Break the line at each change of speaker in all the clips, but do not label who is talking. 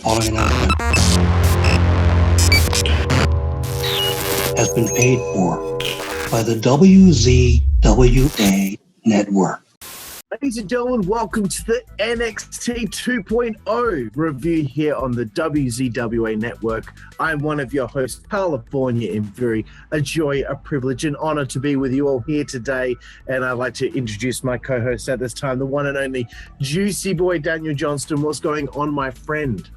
following announcement has been paid for by the WZWA network.
Ladies and gentlemen, welcome to the NXT 2.0 review here on the WZWA network. I'm one of your hosts, California Imperi. A joy, a privilege, an honor to be with you all here today. And I'd like to introduce my co-host at this time, the one and only Juicy Boy Daniel Johnston. What's going on, my friend?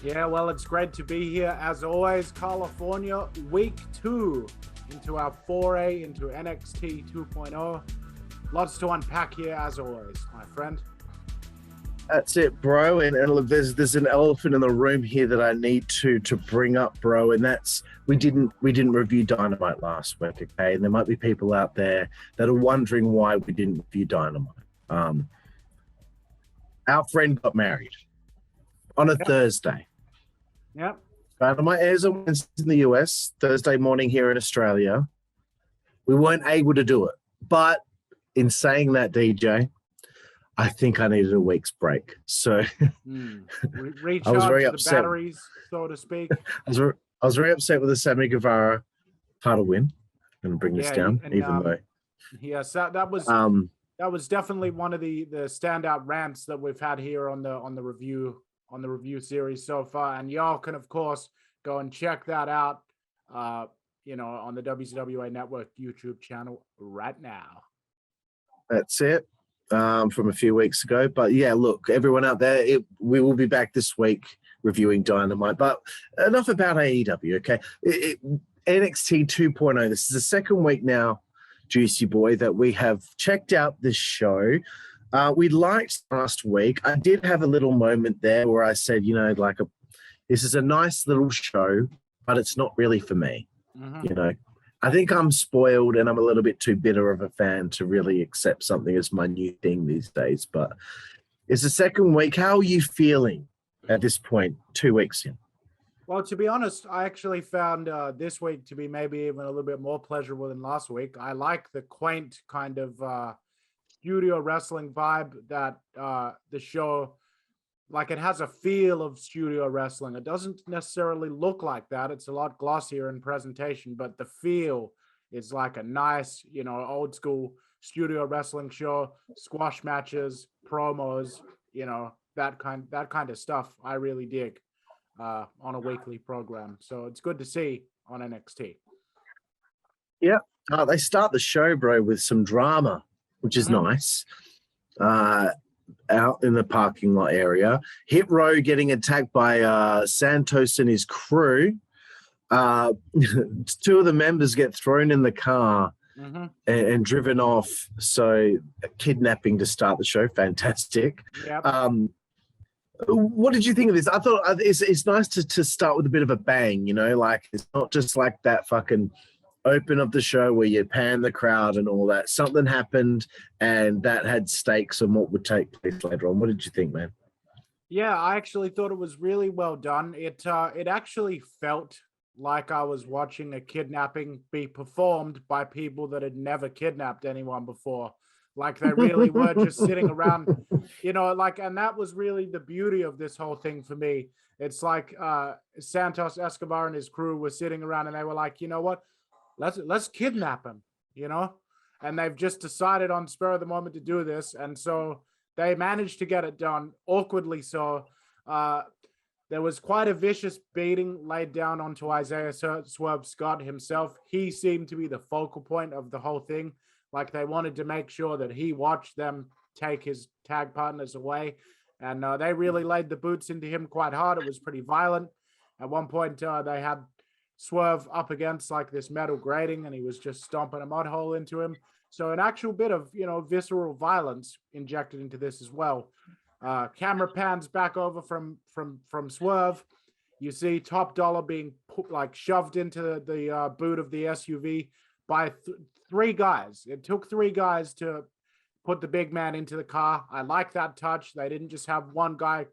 Yeah, well, it's great to be here. As always, California, week 2 into our foray into NXT 2.0. Lots to unpack here, as always, my friend.
That's it, bro. And look, there's an elephant in the room here that I need to bring up, bro. And that's we didn't review Dynamite last week, okay? And there might be people out there that are wondering why we didn't review Dynamite. Our friend got married on a Thursday.
Yep.
Dynamite airs on Wednesday in the US, Thursday morning here in Australia. We weren't able to do it, but in saying that, DJ, I think I needed a week's break. So
Recharge
I was very
the
upset.
batteries, so to speak.
I was very upset with the Sammy Guevara title win. I'm going to bring this down, though.
Yes, that was definitely one of the standout rants that we've had here on the review series so far. And y'all can, of course, go and check that out, on the WCWA Network YouTube channel right now.
That's it from a few weeks ago. But yeah, look, everyone out there, we will be back this week reviewing Dynamite. But enough about AEW, okay? NXT 2.0, this is the second week now, Juicy Boy, that we have checked out this show. We liked last week. I did have a little moment there where I said, this is a nice little show, but it's not really for me, I think I'm spoiled and I'm a little bit too bitter of a fan to really accept something as my new thing these days. But it's the second week. How are you feeling at this point, 2 weeks in?
Well, to be honest, I actually found this week to be maybe even a little bit more pleasurable than last week. I like the quaint kind of studio wrestling vibe that the show, like, it has a feel of studio wrestling. It doesn't necessarily look like that. It's a lot glossier in presentation, but the feel is like a nice, old school studio wrestling show, squash matches, promos, that kind of stuff. I really dig on a weekly program. So it's good to see on NXT.
Yeah. They start the show, bro, with some drama, which is nice. Out in the parking lot area. Hit Row getting attacked by Santos and his crew. 2 of the members get thrown in the car and driven off. So kidnapping to start the show. Fantastic.
Yep.
What did you think of this? I thought it's nice to start with a bit of a bang, like it's not just like that fucking open of the show where you pan the crowd and all that. Something happened and that had stakes on what would take place later on. What did you think, man?
Yeah, I actually thought it was really well done. It actually felt like I was watching a kidnapping be performed by people that had never kidnapped anyone before. Like they really were just sitting around, and that was really the beauty of this whole thing for me. It's like Santos Escobar and his crew were sitting around and they were like, you know what? Let's kidnap him, and they've just decided on spur of the moment to do this. And so they managed to get it done awkwardly. So there was quite a vicious beating laid down onto Isaiah Swerve Scott himself. He seemed to be the focal point of the whole thing. Like they wanted to make sure that he watched them take his tag partners away. And they really laid the boots into him quite hard. It was pretty violent. At one point, they had Swerve up against like this metal grating and he was just stomping a mud hole into him. So an actual bit of, visceral violence injected into this as well. Camera pans back over from Swerve. You see Top Dollar being shoved into the boot of the SUV by 3 guys. It took 3 guys to put the big man into the car. I like that touch. They didn't just have one guy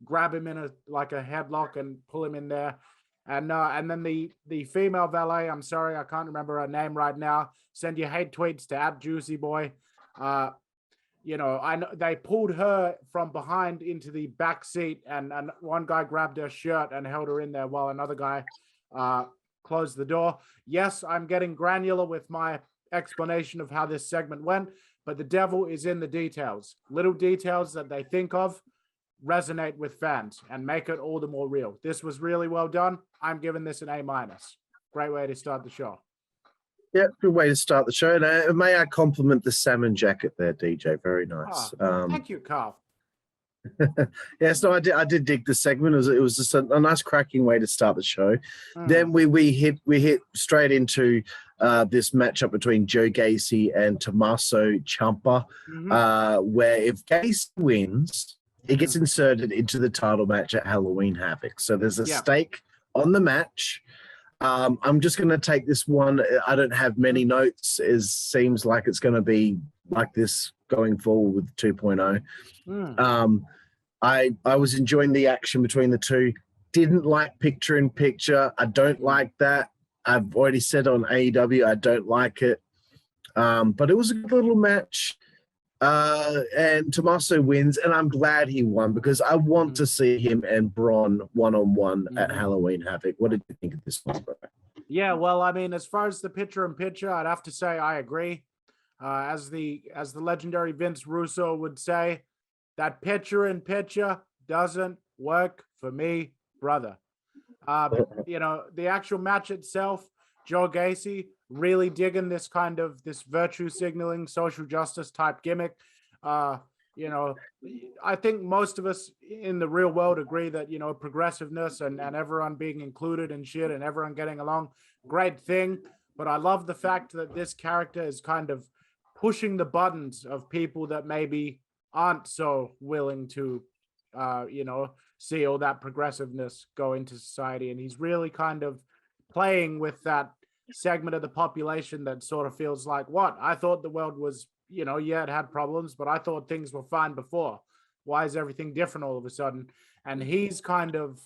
grab him in a headlock and pull him in there. And then the female valet, I'm sorry, I can't remember her name right now. Send your hate tweets to @JuicyBoy. I know they pulled her from behind into the back seat, and one guy grabbed her shirt and held her in there while another guy closed the door. Yes, I'm getting granular with my explanation of how this segment went, but the devil is in the details. Little details that they think of resonate with fans and make it all the more real. This was really well done. I'm giving this an A-. Great way to start the show.
Yeah, good way to start the show. And may I compliment the salmon jacket there, DJ? Very nice.
Thank you, Carl.
Yes, no, I did dig the segment. It was just a nice cracking way to start the show. Then we hit straight into this matchup between Joe Gacey and Tommaso Ciampa, where if Gacey wins, it gets inserted into the title match at Halloween Havoc. So there's a stake on the match. I'm just going to take this one. I don't have many notes. It seems like it's going to be like this going forward with 2.0. I was enjoying the action between the two. Didn't like picture in picture. I don't like that. I've already said on AEW, I don't like it. But it was a good little match. And Tommaso wins, and I'm glad he won because I want to see him and Braun one-on-one at Halloween Havoc. What did you think of this one, bro?
Yeah, well, I mean, as far as the picture-in-picture, I'd have to say I agree. As the legendary Vince Russo would say, that picture-in-picture doesn't work for me, brother. The actual match itself, Joe Gacey really digging this virtue signaling, social justice type gimmick. I think most of us in the real world agree that, progressiveness and everyone being included and shit and everyone getting along, great thing. But I love the fact that this character is kind of pushing the buttons of people that maybe aren't so willing to, see all that progressiveness go into society. And he's really kind of playing with that segment of the population that sort of feels like, what? I thought the world was, it had problems, but I thought things were fine before. Why is everything different all of a sudden? And he's kind of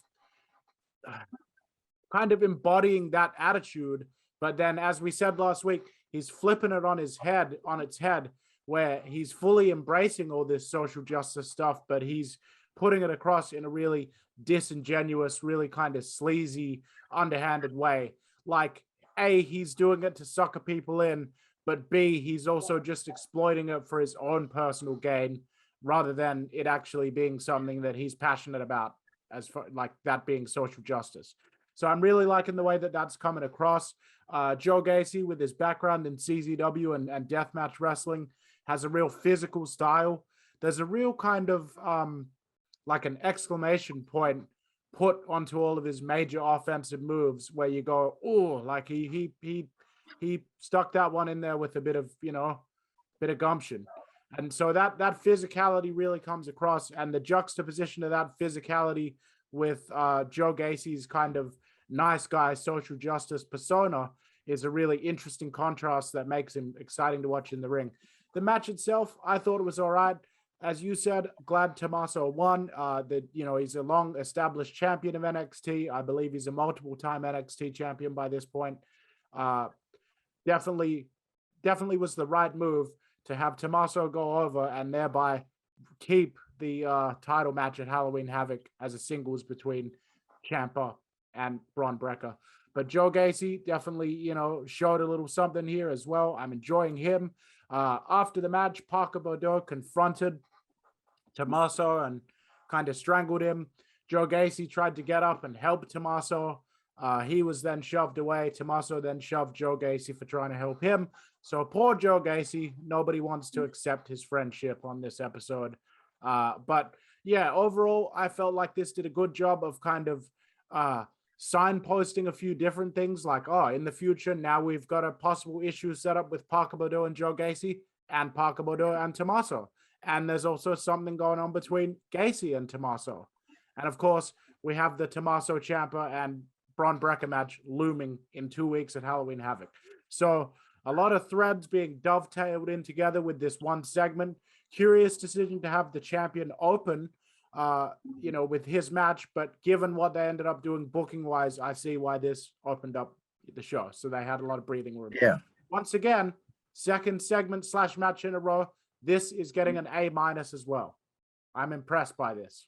embodying that attitude. But then, as we said last week, he's flipping it on its head, where he's fully embracing all this social justice stuff, but he's putting it across in a really disingenuous, really kind of sleazy, underhanded way. Like, A, he's doing it to sucker people in, but B, he's also just exploiting it for his own personal gain rather than it actually being something that he's passionate about, as far like that being social justice. So I'm really liking the way that that's coming across. Joe Gacey, with his background in CZW and deathmatch wrestling, has a real physical style. There's a real kind of like an exclamation point put onto all of his major offensive moves where you go, oh, like he stuck that one in there with a bit of gumption. And so that physicality really comes across, and the juxtaposition of that physicality with Joe Gacey's kind of nice guy social justice persona is a really interesting contrast that makes him exciting to watch in the ring. The match itself, I thought it was all right. As you said, glad Tommaso won. He's a long-established champion of NXT. I believe he's a multiple-time NXT champion by this point. Definitely was the right move to have Tommaso go over and thereby keep the title match at Halloween Havoc as a singles between Ciampa and Braun Brekker. But Joe Gacey definitely, showed a little something here as well. I'm enjoying him. After the match, Parker Boudreaux confronted Tommaso and kind of strangled him. Joe Gacey tried to get up and help Tommaso. He was then shoved away. Tommaso then shoved Joe Gacey for trying to help him. So poor Joe Gacey. Nobody wants to accept his friendship on this episode. But yeah, overall, I felt like this did a good job of kind of signposting a few different things, like, in the future, now we've got a possible issue set up with Parker Boudreaux and Joe Gacey, and Parker Boudreaux and Tommaso. And there's also something going on between Gacey and Tommaso. And of course, we have the Tommaso Ciampa and Braun Brekker match looming in 2 weeks at Halloween Havoc. So a lot of threads being dovetailed in together with this one segment. Curious decision to have the champion open, with his match, but given what they ended up doing booking wise, I see why this opened up the show. So they had a lot of breathing room.
Yeah.
Once again, second segment / match in a row this is getting an A- as well. I'm impressed by this.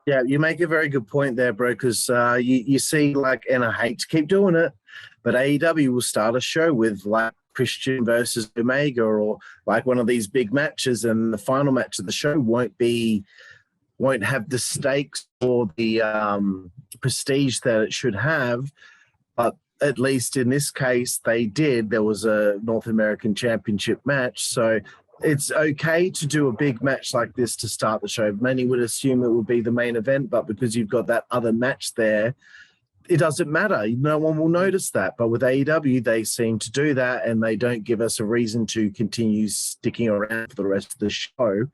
Yeah, you make a very good point there, bro, because you see, like, and I hate to keep doing it, but AEW will start a show with, like, Christian versus Omega or, like, one of these big matches, and the final match of the show won't have the stakes or the prestige that it should have, but at least in this case, they did. There was a North American Championship match, so it's okay to do a big match like this to start the show. Many would assume it would be the main event, but because you've got that other match there, it doesn't matter. No one will notice that. But with AEW, they seem to do that, and they don't give us a reason to continue sticking around for the rest of the show.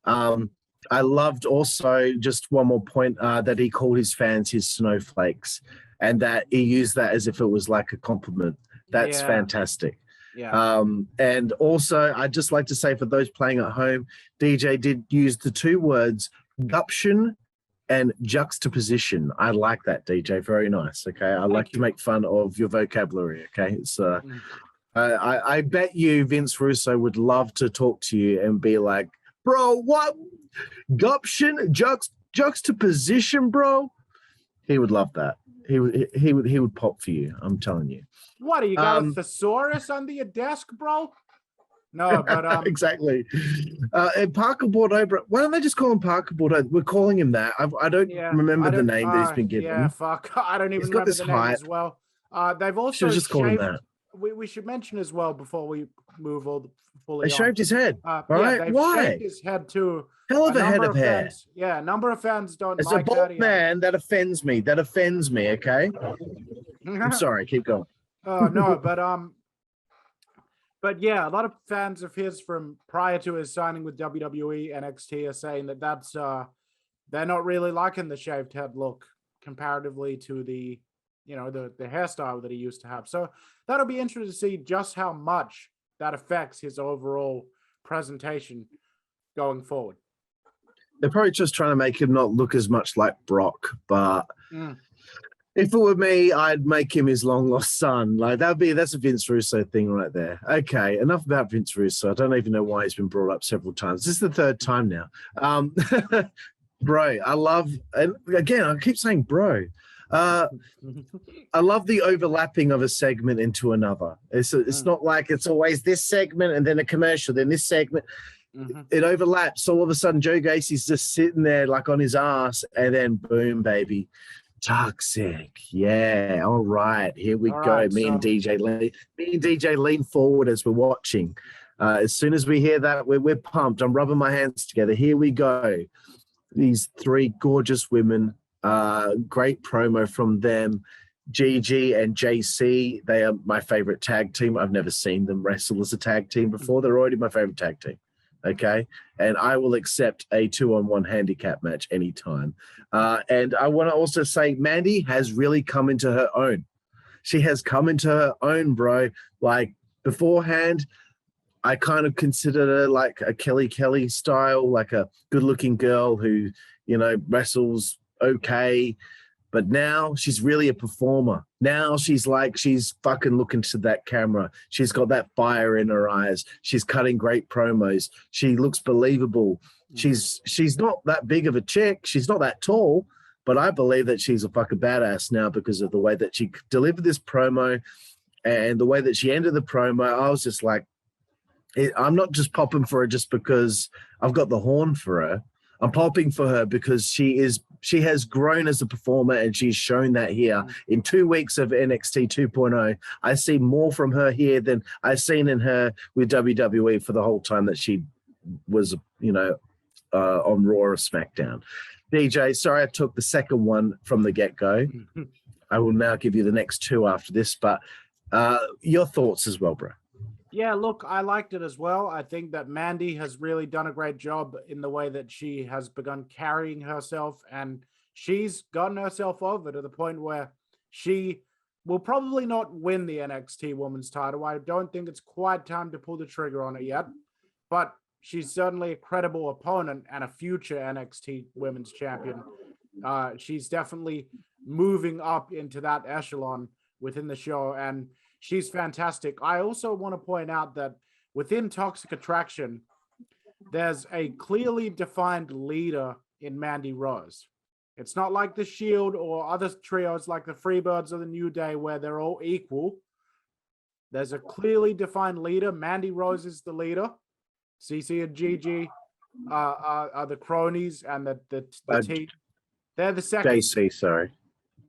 I loved also, just one more point, that he called his fans his snowflakes, and that he used that as if it was like a compliment. That's fantastic.
Yeah.
And also, I'd just like to say, for those playing at home, DJ did use the two words gumption and juxtaposition. I like that, DJ. Very nice. Okay. I like to make fun of your vocabulary. Okay. It's I bet you Vince Russo would love to talk to you and be like, bro, what? Gumption, juxtaposition, bro. He would love that. He would pop for you. I'm telling you.
What, you got a thesaurus under your desk, bro? No, but
exactly. And Parker Bordeaux, bro. Why don't they just call him Parker Bordeaux? We're calling him that. I don't remember the name that he's been given.
Yeah, fuck. I don't even remember the name as well. They've also
just called him that.
We should mention as well before we move fully
They
on.
shaved his head.
Right?
Why?
Shaved his head too.
Hell of a head of hair.
Fans, a number of fans don't
It's
like
a bald man that offends me. That offends me, okay? I'm sorry. Keep going.
Oh, no, but yeah, a lot of fans of his from prior to his signing with WWE NXT are saying that that's they're not really liking the shaved head look comparatively to the hairstyle that he used to have. So that'll be interesting to see just how much that affects his overall presentation going forward.
They're probably just trying to make him not look as much like Brock, but if it were me, I'd make him his long lost son. Like that's a Vince Russo thing right there. Okay, enough about Vince Russo. I don't even know why he's been brought up several times. This is the third time now. Bro, I love, and again, I keep saying bro. I love the overlapping of a segment into another. It's not like it's always this segment and then a commercial, then this segment. It overlaps. All of a sudden, Joe Gacey's just sitting there like on his ass, and then boom, baby. Toxic. Yeah. All right. Here we go.
Right,
Me and DJ lean forward as we're watching. As soon as we hear that, we're pumped. I'm rubbing my hands together. Here we go. These three gorgeous women. Great promo from them. Gigi and JC, they are my favorite tag team. I've never seen them wrestle as a tag team before. They're already my favorite tag team. Okay. And I will accept a 2-on-1 handicap match anytime. And I want to also say Mandy has really come into her own. She has come into her own, bro. Like beforehand, I kind of considered her like a Kelly style, like a good-looking girl who, wrestles okay. But now she's really a performer. Now she's fucking looking to that camera. She's got that fire in her eyes. She's cutting great promos. She looks believable. She's not that big of a chick. She's not that tall, but I believe that she's a fucking badass now because of the way that she delivered this promo and the way that she ended the promo. I was just like, I'm not just popping for her just because I've got the horn for her. I'm popping for her because she has grown as a performer, and she's shown that here in 2 weeks of NXT 2.0. I see more from her here than I've seen in her with WWE for the whole time that she was, on Raw or SmackDown. DJ, sorry I took the second one from the get-go. I will now give you the next two after this, but your thoughts as well, bro.
Yeah, look, I liked it as well. I think that Mandy has really done a great job in the way that she has begun carrying herself, and she's gotten herself over to the point where she will probably not win the NXT Women's title. I don't think it's quite time to pull the trigger on it yet, but she's certainly a credible opponent and a future NXT Women's Champion. She's definitely moving up into that echelon within the show, and she's fantastic. I also want to point out that within Toxic Attraction, there's a clearly defined leader in Mandy Rose. It's not like the Shield or other trios like the Freebirds or the New Day where they're all equal. There's a clearly defined leader. Mandy Rose is the leader. CC and Gigi are the cronies and the team. They're the second.
JC, sorry.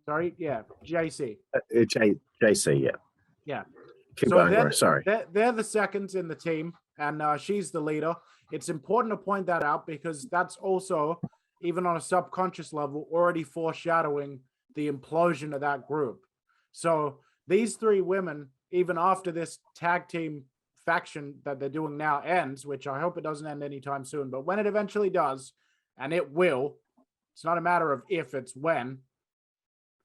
Sorry, yeah, JC.
JC, yeah.
Yeah.
Keep going, bro. Sorry.
They're the seconds in the team, and she's the leader. It's important to point that out because that's also, even on a subconscious level, already foreshadowing the implosion of that group. So these three women, even after this tag team faction that they're doing now ends, which I hope it doesn't end anytime soon, but when it eventually does, and it will, it's not a matter of if, it's when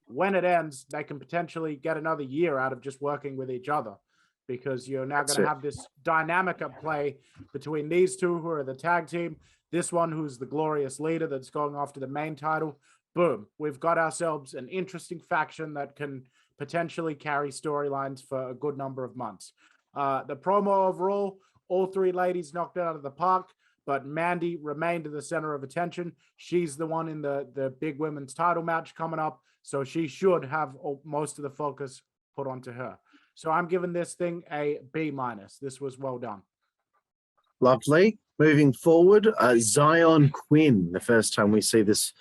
it ends, they can potentially get another year out of just working with each other, because you're now going to have this dynamic at play between these two who are the tag team, this one who's the glorious leader that's going after the main title. Boom, we've got ourselves an interesting faction that can potentially carry storylines for a good number of months. The promo overall, all three ladies knocked it out of the park, but Mandy remained in the center of attention. She's the one in the big women's title match coming up, so she should have most of the focus put onto her. So I'm giving this thing a B-. This was well done.
Lovely. Moving forward, Xyon Quinn, the first time we see this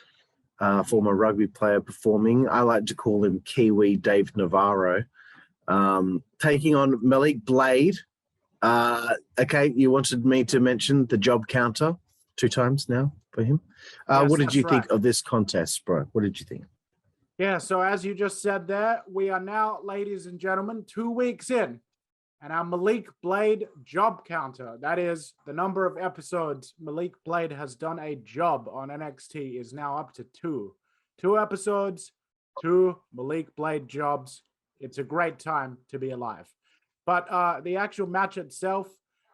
former rugby player performing. I like to call him Kiwi Dave Navarro. Taking on Malik Blade. Okay, you wanted me to mention the job counter 2 times now for him.
Yes,
what did you think
right.
of this contest, bro? What did you think?
Yeah, so as you just said there, we are now, ladies and gentlemen, 2 weeks in, and our Malik Blade job counter, that is the number of episodes Malik Blade has done a job on NXT, is now up to 2. 2 episodes, 2 Malik Blade jobs. It's a great time to be alive. But the actual match itself,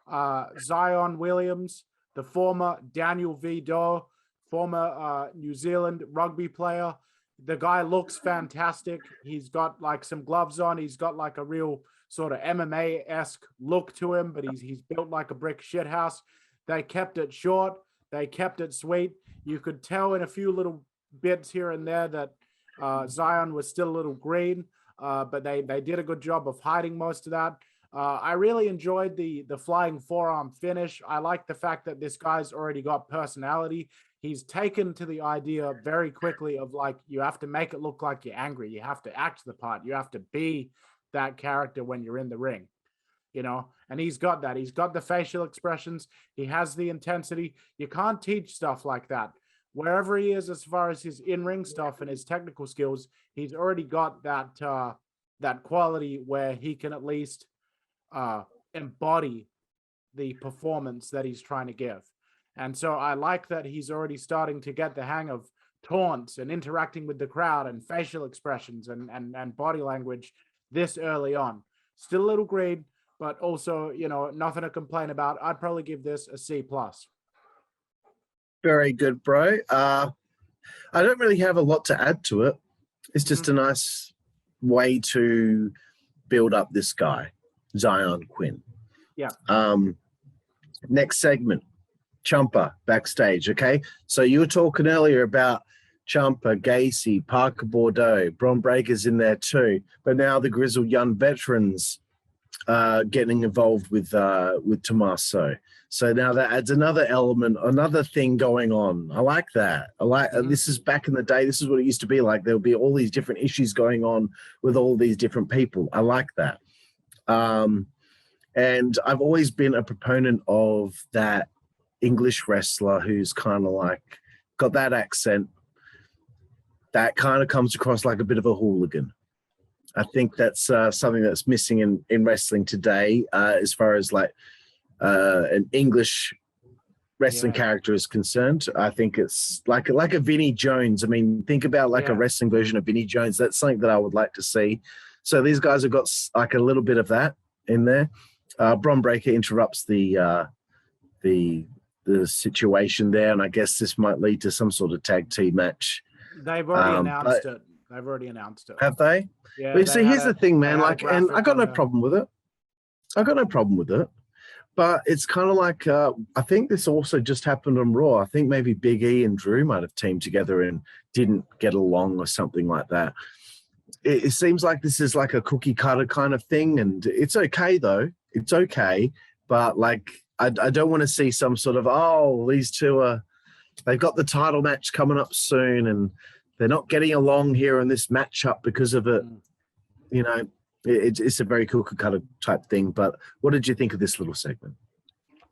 Xyon Williams, the former Daniel V. Doe, former New Zealand rugby player, the guy looks fantastic. He's got like some gloves on. He's got like a real sort of MMA-esque look to him, but he's built like a brick shithouse. They kept it short. They kept it sweet. You could tell in a few little bits here and there that Xyon was still a little green, but they did a good job of hiding most of that. I really enjoyed the flying forearm finish. I like the fact that this guy's already got personality. He's taken to the idea very quickly of like, you have to make it look like you're angry. You have to act the part. You have to be that character when you're in the ring, you know? And he's got that. He's got the facial expressions. He has the intensity. You can't teach stuff like that. Wherever he is, as far as his in-ring stuff and his technical skills, he's already got that, that quality where he can at least embody the performance that he's trying to give. And so I like that he's already starting to get the hang of taunts and interacting with the crowd and facial expressions and body language this early on. Still a little green, but also, you know, nothing to complain about. I'd probably give this a C+.
Very good, bro. I don't really have a lot to add to it. It's just a nice way to build up this guy, Xyon Quinn.
Yeah.
Next segment, Ciampa backstage. Okay, so you were talking earlier about Ciampa, Gacey, Parker Bordeaux, Bron Breakker's in there too, but now the grizzled young veterans getting involved with Tommaso. So now that adds another element, another thing going on. I like that. I like this is back in the day. This is what it used to be like. There'll be all these different issues going on with all these different people. I like that. And I've always been a proponent of that English wrestler who's kind of like got that accent that kind of comes across like a bit of a hooligan. I think that's something that's missing in wrestling today, as far as like an English wrestling character is concerned. I think it's like a Vinnie Jones. I mean, think about like a wrestling version of Vinnie Jones. That's something that I would like to see. So these guys have got like a little bit of that in there. Bron Breakker interrupts the situation there, and I guess this might lead to some sort of tag team match.
They've already announced it. They've already announced it.
Have they?
Yeah.
But see, here's the thing, man. Like, and I got no problem with it. I got no problem with it. But it's kind of like, I think this also just happened on Raw. I think maybe Big E and Drew might have teamed together and didn't get along or something like that. It seems like this is like a cookie cutter kind of thing. And it's okay, though. It's okay. But like, I don't want to see some sort of, oh, these two they've got the title match coming up soon and they're not getting along here in this matchup because of it. You know, it's a very cookie cutter type thing. But what did you think of this little segment?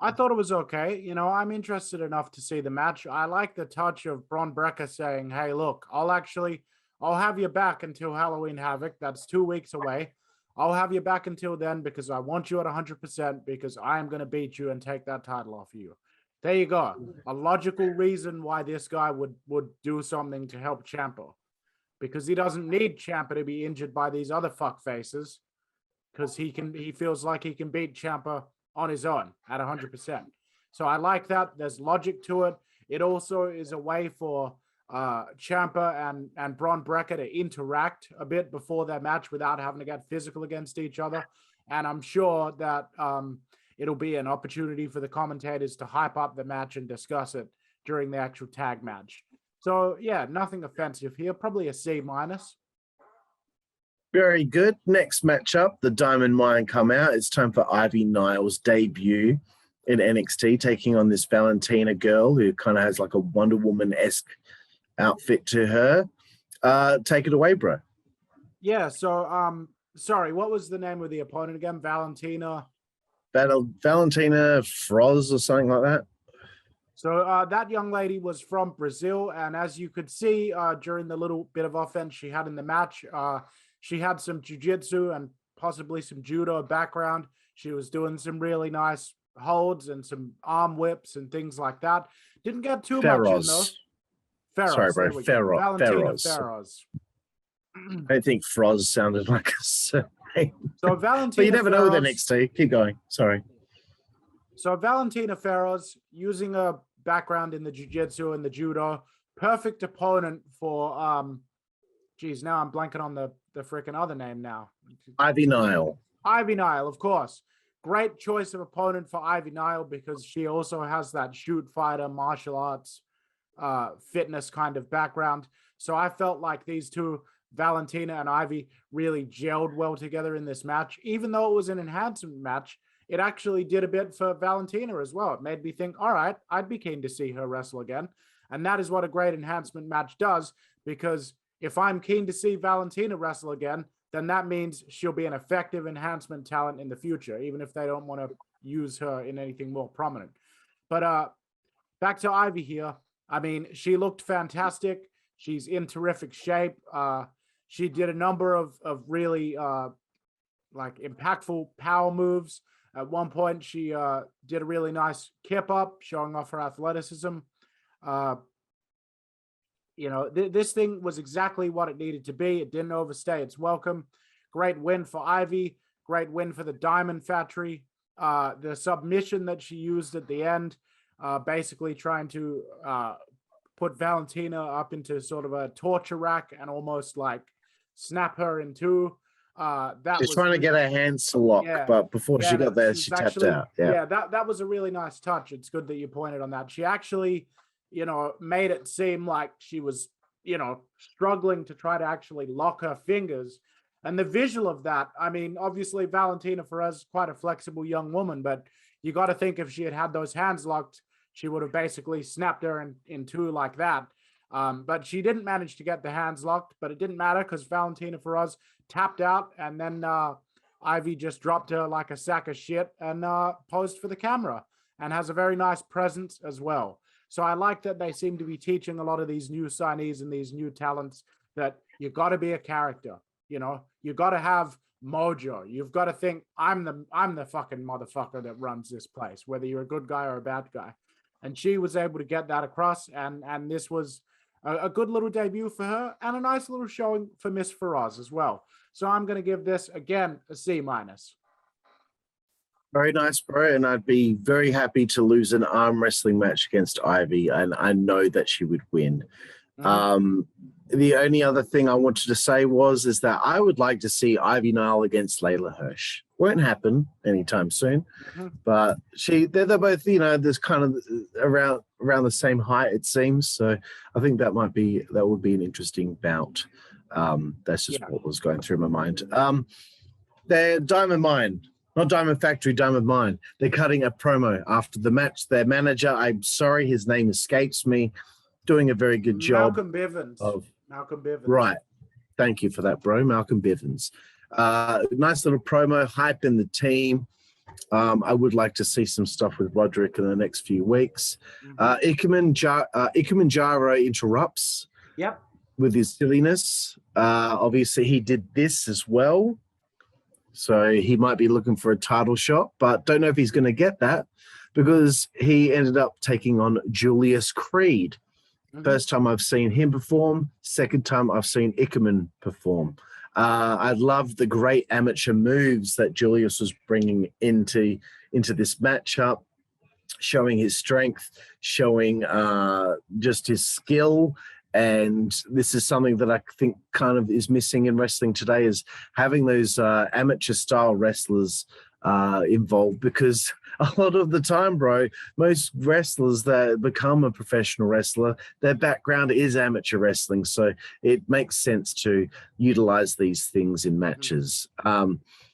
I thought it was okay. You know, I'm interested enough to see the match. I like the touch of Brekker saying, hey, look, I'll have you back until Halloween Havoc. That's 2 weeks away. I'll have you back until then because I want you at 100% because I am going to beat you and take that title off you. There you go. A logical reason why this guy would do something to help Ciampa. Because he doesn't need Ciampa to be injured by these other fuck faces, because he feels like he can beat Ciampa on his own at 100%. So I like that. There's logic to it. It also is a way for Ciampa and Brekker to interact a bit before their match without having to get physical against each other. And I'm sure that it'll be an opportunity for the commentators to hype up the match and discuss it during the actual tag match. So, yeah, nothing offensive here. Probably a C-.
Very good. Next matchup, the Diamond Mine come out. It's time for Ivy Nile's debut in NXT, taking on this Valentina girl who kind of has like a Wonder Woman-esque outfit to her. Take it away, bro.
Yeah, so, sorry, what was the name of the opponent again? Valentina
Feroz or something like that.
So that young lady was from Brazil, and as you could see during the little bit of offense she had in the match, she had some jiu-jitsu and possibly some judo background. She was doing some really nice holds and some arm whips and things like that. Didn't get too much in though. Feroz.
Sorry, bro.
Valentina
Feroz.
Feroz.
I think Froz sounded like a surname.
So Valentina
but you never know with
Feroz,
NXT. Keep going. Sorry.
So Valentina Feroz, using a background in the jiu-jitsu and the judo, perfect opponent for now I'm blanking on the freaking other name now.
Ivy Nile,
of course. Great choice of opponent for Ivy Nile because she also has that shoot fighter, martial arts, fitness kind of background. So I felt like these two, Valentina and Ivy, really gelled well together in this match. Even though it was an enhancement match, it actually did a bit for Valentina as well. It made me think, all right, I'd be keen to see her wrestle again. And that is what a great enhancement match does, because if I'm keen to see Valentina wrestle again, then that means she'll be an effective enhancement talent in the future, even if they don't want to use her in anything more prominent. But back to Ivy here. I mean, she looked fantastic. She's in terrific shape. She did a number of really impactful power moves. At one point, she did a really nice kip up, showing off her athleticism. This thing was exactly what it needed to be. It didn't overstay its welcome. Great win for Ivy. Great win for the Diamond Factory. The submission that she used at the end, basically trying to put Valentina up into sort of a torture rack and almost like snap her in two.
She's trying to get her hands to lock, but before she got there, she tapped out.
Yeah, that was a really nice touch. It's good that you pointed on that. She actually, made it seem like she was, struggling to try to actually lock her fingers. And the visual of that, I mean, obviously Valentina Feroz is quite a flexible young woman, but you got to think if she had those hands locked, she would have basically snapped her in two like that. But she didn't manage to get the hands locked, but it didn't matter because Valentina Feroz tapped out, and then Ivy just dropped her like a sack of shit and posed for the camera and has a very nice presence as well. So I like that they seem to be teaching a lot of these new signees and these new talents that you got to be a character. You got to have mojo. You've got to think, I'm the fucking motherfucker that runs this place, whether you're a good guy or a bad guy. And she was able to get that across, and this was a good little debut for her and a nice little showing for Miss Feroz as well. So I'm going to give this, again, a C-.
Very nice, bro. And I'd be very happy to lose an arm wrestling match against Ivy, and I know that she would win. the only other thing I wanted to say is that I would like to see Ivy Nile against Layla Hirsch. Won't happen anytime soon, but they're both, there's kind of around the same height, it seems. So I think that would be an interesting bout. That's just what was going through my mind. They're Diamond Mine, not Diamond Factory, Diamond Mine. They're cutting a promo after the match. Their manager, I'm sorry, his name escapes me, doing a very good job.
Malcolm Bivens.
Right. Thank you for that, bro. Malcolm Bivens. Nice little promo, hyping the team. I would like to see some stuff with Roderick in the next few weeks. Ikemen Jiro interrupts.
Yep.
With his silliness. Obviously, he did this as well. So he might be looking for a title shot, but don't know if he's going to get that because he ended up taking on Julius Creed. First time I've seen him perform. Second time I've seen Ikemen perform. I love the great amateur moves that Julius was bringing into this matchup, showing his strength, showing just his skill. And this is something that I think kind of is missing in wrestling today, is having those amateur style wrestlers involved, because a lot of the time, bro, most wrestlers that become a professional wrestler, their background is amateur wrestling. So it makes sense to utilize these things in matches.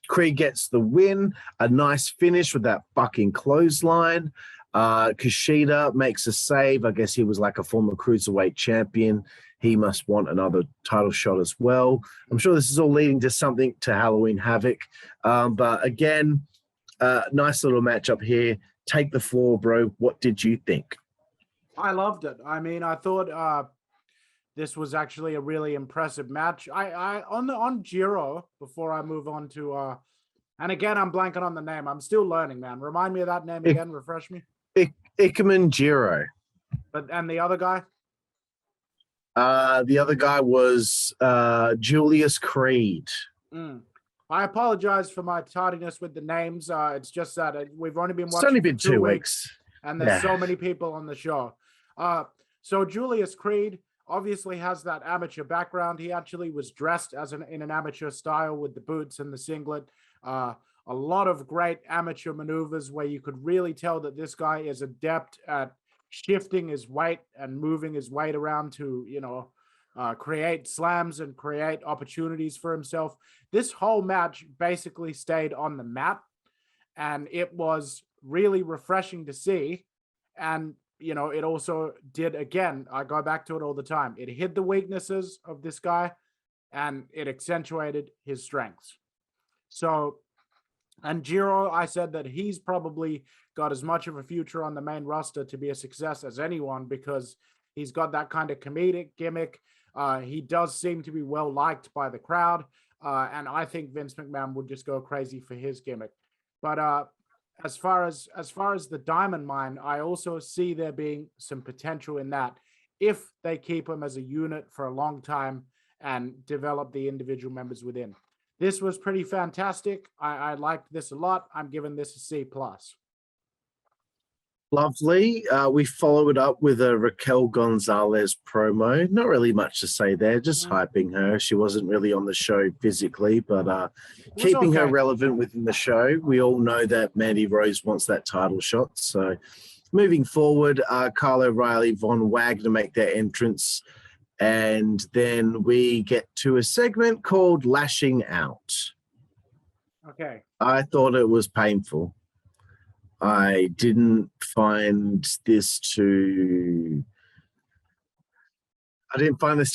Creed gets the win, a nice finish with that fucking clothesline. Kushida makes a save. I guess he was like a former cruiserweight champion. He must want another title shot as well. I'm sure this is all leading to something to Halloween Havoc. But again, nice little matchup here. Take the floor, bro. What did you think?
I loved it. I mean, I thought this was actually a really impressive match. I on Jiro, before I move on to and again, I'm blanking on the name. I'm still learning, man. Remind me of that name again. Refresh me.
Ikemen Jiro.
And the other guy?
The other guy was Julius Creed.
I apologize for my tardiness with the names. It's just that we've only been watching.
It's only been 2 weeks.
And there's so many people on the show. So Julius Creed obviously has that amateur background. He actually was dressed in an amateur style with the boots and the singlet. A lot of great amateur maneuvers where you could really tell that this guy is adept at shifting his weight and moving his weight around to, create slams and create opportunities for himself. This whole match basically stayed on the mat, and it was really refreshing to see. And, it also did, again, I go back to it all the time. It hid the weaknesses of this guy and it accentuated his strengths. So, and Jiro, I said that he's probably got as much of a future on the main roster to be a success as anyone, because he's got that kind of comedic gimmick. He does seem to be well liked by the crowd. And I think Vince McMahon would just go crazy for his gimmick. But as far as the Diamond Mine, I also see there being some potential in that if they keep him as a unit for a long time and develop the individual members within. This was pretty fantastic. I liked this a lot. I'm giving this a C+.
Lovely. We follow it up with a Raquel Gonzalez promo. Not really much to say there, just hyping her. She wasn't really on the show physically, but keeping her relevant within the show. We all know that Mandy Rose wants that title shot. So moving forward, Kyle O'Reilly, Von Wagner make their entrance. And then we get to a segment called Lashing Out.
Okay.
I thought it was painful. I didn't find this to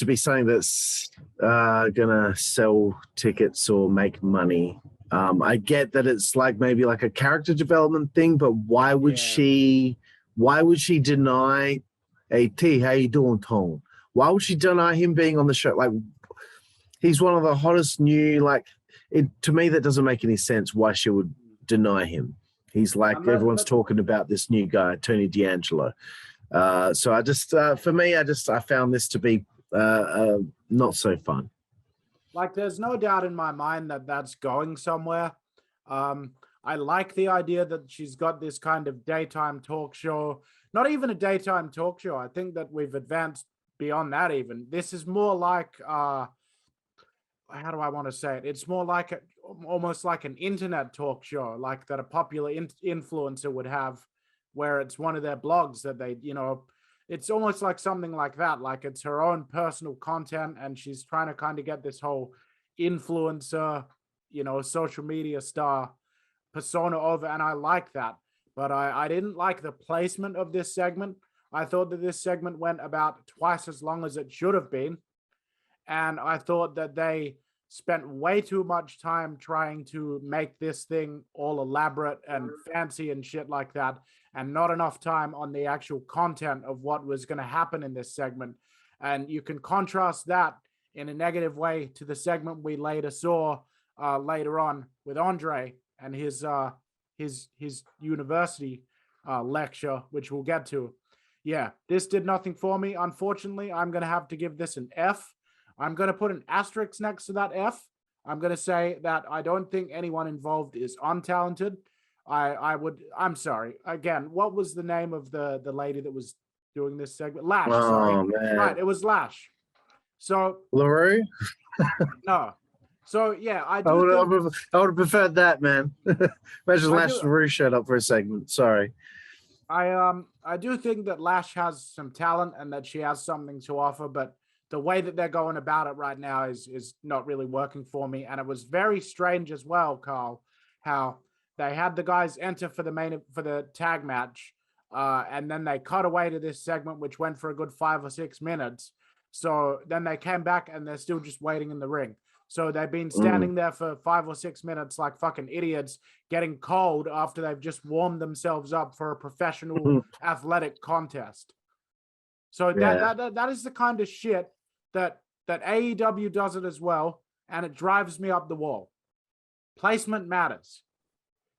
be something that's gonna sell tickets or make money. I get that it's maybe like a character development thing, but why would she deny T, how you doing, Tone? Why would she deny him being on the show? Like, he's one of the hottest new, to me, that doesn't make any sense why she would deny him. He's everyone's talking about this new guy, Tony D'Angelo. So I just, for me, I found this to be not so fun.
There's no doubt in my mind that that's going somewhere. I like the idea that she's got this kind of daytime talk show. Not even a daytime talk show. I think that we've advanced beyond that even. This is more like how do I want to say it? It's more like almost like an internet talk show, like that a popular influencer would have, where it's one of their blogs that they, it's almost like something like that. Like it's her own personal content, and she's trying to kind of get this whole influencer, social media star persona over, and I like that. But I didn't like the placement of this segment. I thought that this segment went about twice as long as it should have been. And I thought that they spent way too much time trying to make this thing all elaborate and fancy and shit like that, and not enough time on the actual content of what was going to happen in this segment. And you can contrast that in a negative way to the segment we later saw later on with Andre and his university lecture, which we'll get to. Yeah, this did nothing for me. Unfortunately, I'm going to have to give this an F. I'm going to put an asterisk next to that F. I'm going to say that I don't think anyone involved is untalented. I'm sorry. Again, what was the name of the lady that was doing this segment? Lash, sorry.
Man.
Right, it was Lash. So
LaRue?
No. So yeah, I
would have preferred that, man. Imagine Lash LaRue showed up for a segment. Sorry.
I do think that Lash has some talent and that she has something to offer, but the way that they're going about it right now is not really working for me. And it was very strange as well, Carl, how they had the guys enter for the tag match, and then they cut away to this segment, which went for a good 5 or 6 minutes. So then they came back and they're still just waiting in the ring. So they've been standing there for 5 or 6 minutes like fucking idiots, getting cold after they've just warmed themselves up for a professional athletic contest. So that is the kind of shit that AEW does it as well, and it drives me up the wall. Placement matters.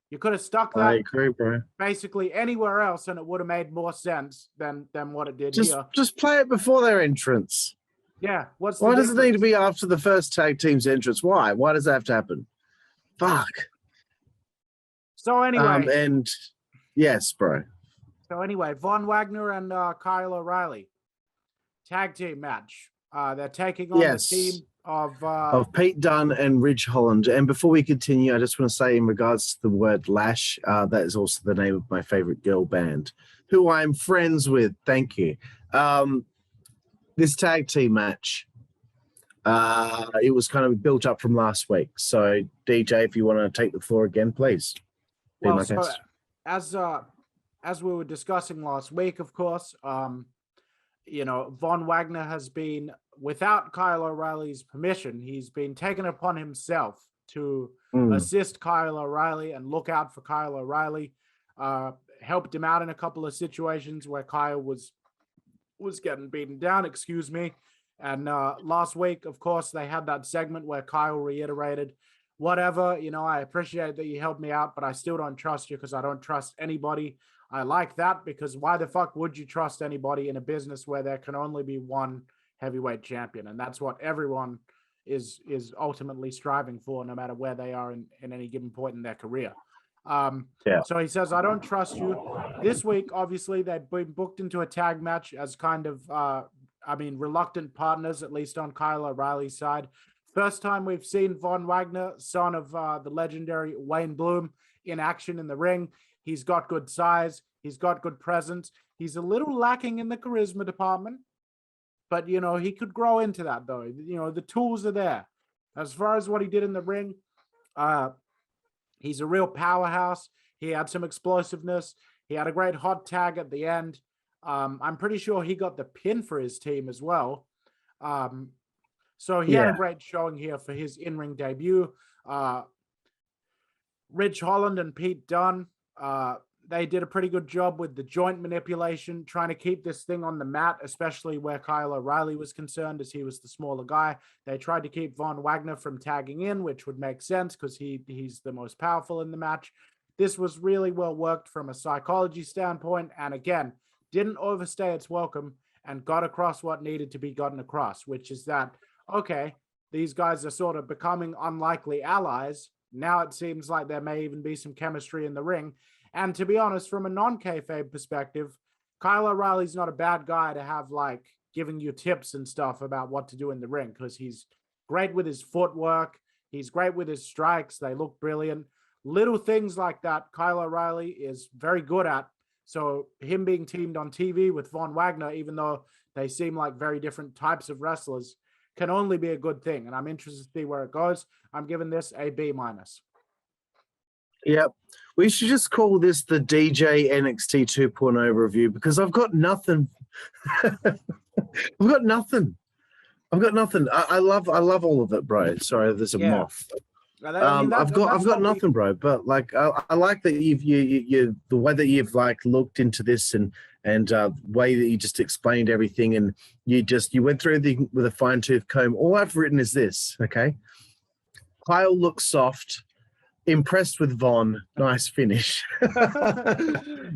You could have stuck that
I agree, bro.
basically anywhere else, and it would have made more sense than what it did here.
Just play it before their entrance.
Yeah.
Why does it need to be after the first tag team's entrance? Why? Why does that have to happen? Fuck.
So anyway.
And yes, bro.
So anyway, Von Wagner and Kyle O'Reilly. Tag team match. They're taking on the team of
Pete Dunne and Ridge Holland. And before we continue, I just want to say in regards to the word Lash, that is also the name of my favorite girl band, who I'm friends with. Thank you. This tag team match, it was kind of built up from last week. So DJ, if you want to take the floor again, please.
Well, so as we were discussing last week, of course, Von Wagner has been, without Kyle O'Reilly's permission, he's been taken upon himself to assist Kyle O'Reilly and look out for Kyle O'Reilly. Helped him out in a couple of situations where Kyle was getting beaten down, And last week, of course, they had that segment where Kyle reiterated, whatever, I appreciate that you helped me out, but I still don't trust you because I don't trust anybody. I like that because why the fuck would you trust anybody in a business where there can only be one heavyweight champion? And that's what everyone is ultimately striving for, no matter where they are in any given point in their career. So he says, I don't trust you. This week, obviously, they've been booked into a tag match as kind of, reluctant partners, at least on Kyle O'Reilly's side. First time we've seen Von Wagner, son of the legendary Wayne Bloom, in action in the ring. He's got good size. He's got good presence. He's a little lacking in the charisma department, but, he could grow into that, though. The tools are there. As far as what he did in the ring, he's a real powerhouse. He had some explosiveness. He had a great hot tag at the end. I'm pretty sure he got the pin for his team as well. So he had a great showing here for his in-ring debut. Ridge Holland and Pete Dunne, they did a pretty good job with the joint manipulation, trying to keep this thing on the mat, especially where Kyle O'Reilly was concerned, as he was the smaller guy. They tried to keep Von Wagner from tagging in, which would make sense because he's the most powerful in the match. This was really well worked from a psychology standpoint, and again, didn't overstay its welcome and got across what needed to be gotten across, which is that, okay, these guys are sort of becoming unlikely allies. Now it seems like there may even be some chemistry in the ring. And to be honest, from a non-kayfabe perspective, Kyle O'Reilly's not a bad guy to have, like, giving you tips and stuff about what to do in the ring, because he's great with his footwork. He's great with his strikes. They look brilliant. Little things like that, Kyle O'Reilly is very good at. So him being teamed on TV with Von Wagner, even though they seem like very different types of wrestlers, can only be a good thing. And I'm interested to see where it goes. I'm giving this a B-.
Yep. We should just call this the DJ NXT 2.0 review, because I've got nothing. I've got nothing. I love all of it, bro. Sorry, there's a moth. I've got nothing, bro. But like, I like that you the way that you've like looked into this and way that you just explained everything, and you went through with a fine tooth comb. All I've written is this, okay? Kyle looks soft. Impressed with Von. Nice finish.
No.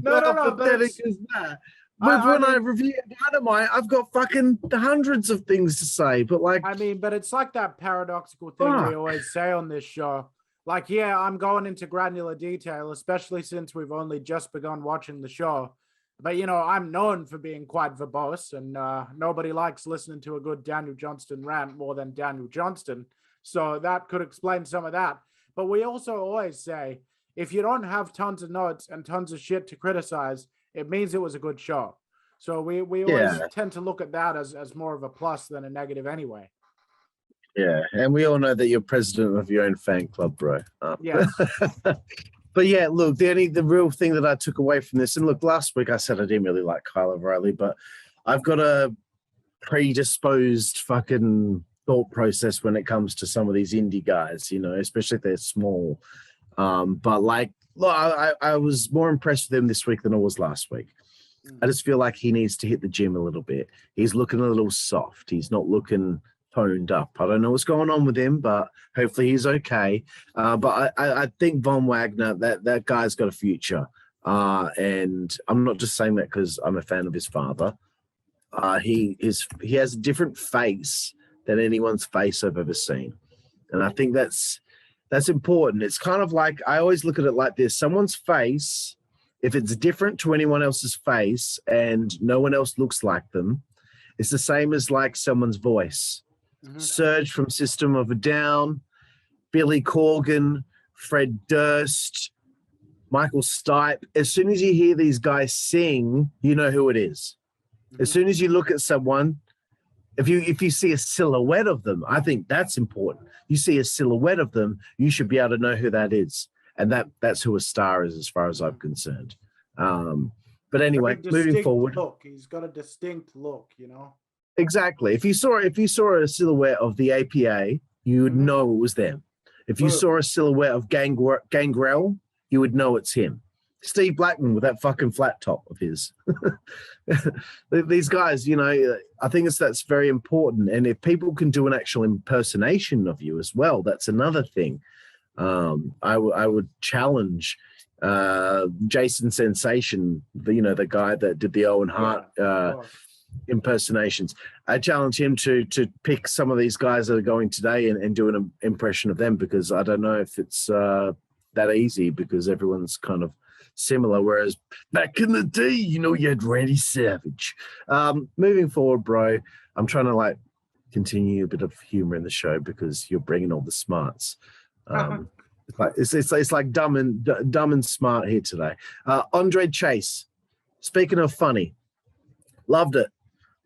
Pathetic as that. But when I review Dynamite, I've got fucking hundreds of things to say. But like,
I mean, but it's like that paradoxical thing we always say on this show. Like, yeah, I'm going into granular detail, especially since we've only just begun watching the show. But, you know, I'm known for being quite verbose, and nobody likes listening to a good Daniel Johnston rant more than Daniel Johnston. So that could explain some of that. But we also always say, if you don't have tons of notes and tons of shit to criticize, it means it was a good show. So we always tend to look at that as more of a plus than a negative anyway.
Yeah, and we all know that you're president of your own fan club, bro.
Yes.
But yeah, look, the real thing that I took away from this, and look, last week I said I didn't really like Kyle O'Reilly, but I've got a predisposed fucking thought process when it comes to some of these indie guys, you know, especially if they're small. But like, look, I was more impressed with him this week than I was last week. I just feel like he needs to hit the gym a little bit. He's looking a little soft. He's not looking toned up. I don't know what's going on with him, but hopefully he's okay. But I think Von Wagner, that guy's got a future. And I'm not just saying that because I'm a fan of his father. He has a different face than anyone's face I've ever seen. And I think that's important. It's kind of like, I always look at it like this. Someone's face, if it's different to anyone else's face and no one else looks like them, it's the same as like someone's voice. Surge from System of a Down, Billy Corgan, Fred Durst, Michael Stipe. As soon as you hear these guys sing, you know who it is. As soon as you look at someone, if you see a silhouette of them, I think that's important. You see a silhouette of them, you should be able to know who that is. And that's who a star is as far as I'm concerned. But anyway, moving forward.
Look. He's got a distinct look, you know?
Exactly. If you saw a silhouette of the APA, you would know it was them. If you saw a silhouette of Gangrel, you would know it's him. Steve Blackman with that fucking flat top of his. These guys, you know, I think that's very important. And if people can do an actual impersonation of you as well, that's another thing. I would challenge Jason Sensation, the guy that did the Owen Hart impersonations. I challenge him to pick some of these guys that are going today and do an impression of them, because I don't know if it's that easy, because everyone's kind of similar, whereas back in the day, you know, you had Randy Savage. Moving forward, bro, I'm trying to like continue a bit of humor in the show because you're bringing all the smarts. It's like dumb and smart here today. Andre Chase, speaking of funny, loved it.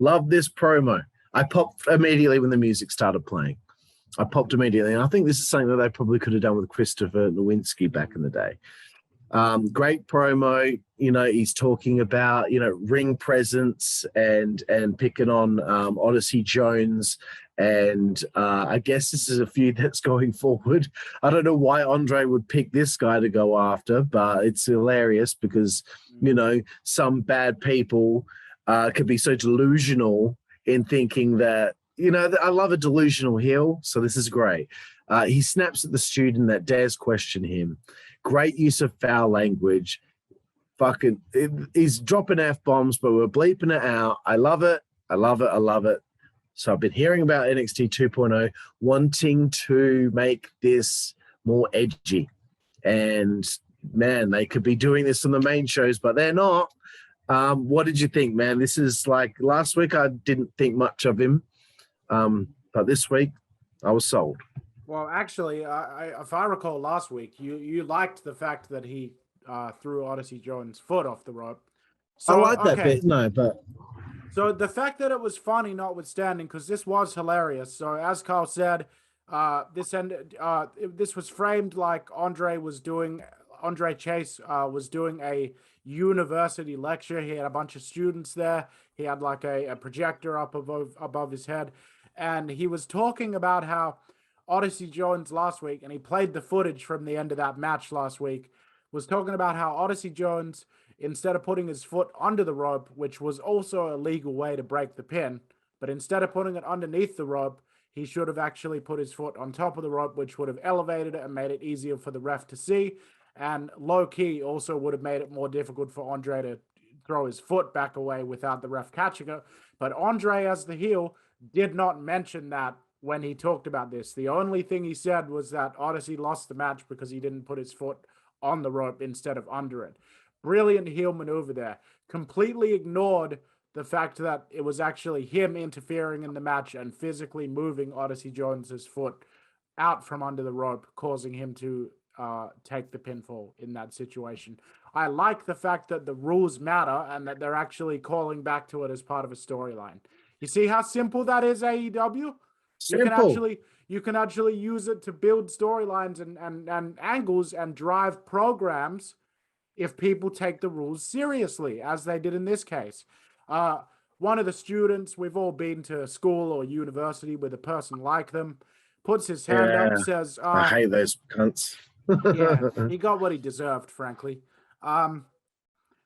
Loved this promo. I popped immediately when the music started playing. I popped immediately, and I think this is something that they probably could have done with Christopher Nowinski back in the day. Great promo. You know, he's talking about, you know, ring presence and picking on Odyssey Jones. And I guess this is a feud that's going forward. I don't know why Andre would pick this guy to go after, but it's hilarious because, you know, some bad people could be so delusional in thinking that, you know, I love a delusional heel, so this is great. He snaps at the student that dares question him. Great use of foul language. He's dropping F-bombs, but we're bleeping it out. I love it. I love it. I love it. So I've been hearing about NXT 2.0 wanting to make this more edgy. And, man, they could be doing this on the main shows, but they're not. What did you think, man? This is like last week. I didn't think much of him, but this week I was sold.
Well, actually, if I recall last week, you liked the fact that he threw Odyssey Jones' foot off the rope.
So, I like that bit. No, but
so the fact that it was funny, notwithstanding, because this was hilarious. So as Carl said, this was framed like Andre Chase was doing a university lecture. He had a bunch of students there. He had like a projector up above his head, and he was talking about how Odyssey Jones last week, and he played the footage from the end of that match last week, was talking about how Odyssey Jones, instead of putting his foot under the rope, which was also a legal way to break the pin, but instead of putting it underneath the rope, he should have actually put his foot on top of the rope, which would have elevated it and made it easier for the ref to see. And low-key also would have made it more difficult for Andre to throw his foot back away without the ref catching it. But Andre, as the heel, did not mention that when he talked about this. The only thing he said was that Odyssey lost the match because he didn't put his foot on the rope instead of under it. Brilliant heel maneuver there. Completely ignored the fact that it was actually him interfering in the match and physically moving Odyssey Jones's foot out from under the rope, causing him to take the pinfall in that situation. I like the fact that the rules matter and that they're actually calling back to it as part of a storyline. You see how simple that is, AEW?
simple.
You can actually use it to build storylines and angles and drive programs if people take the rules seriously, as they did in this case. One of the students, we've all been to school or university with a person like them, puts his hand up, says...
I hate those cunts.
Yeah, he got what he deserved, frankly.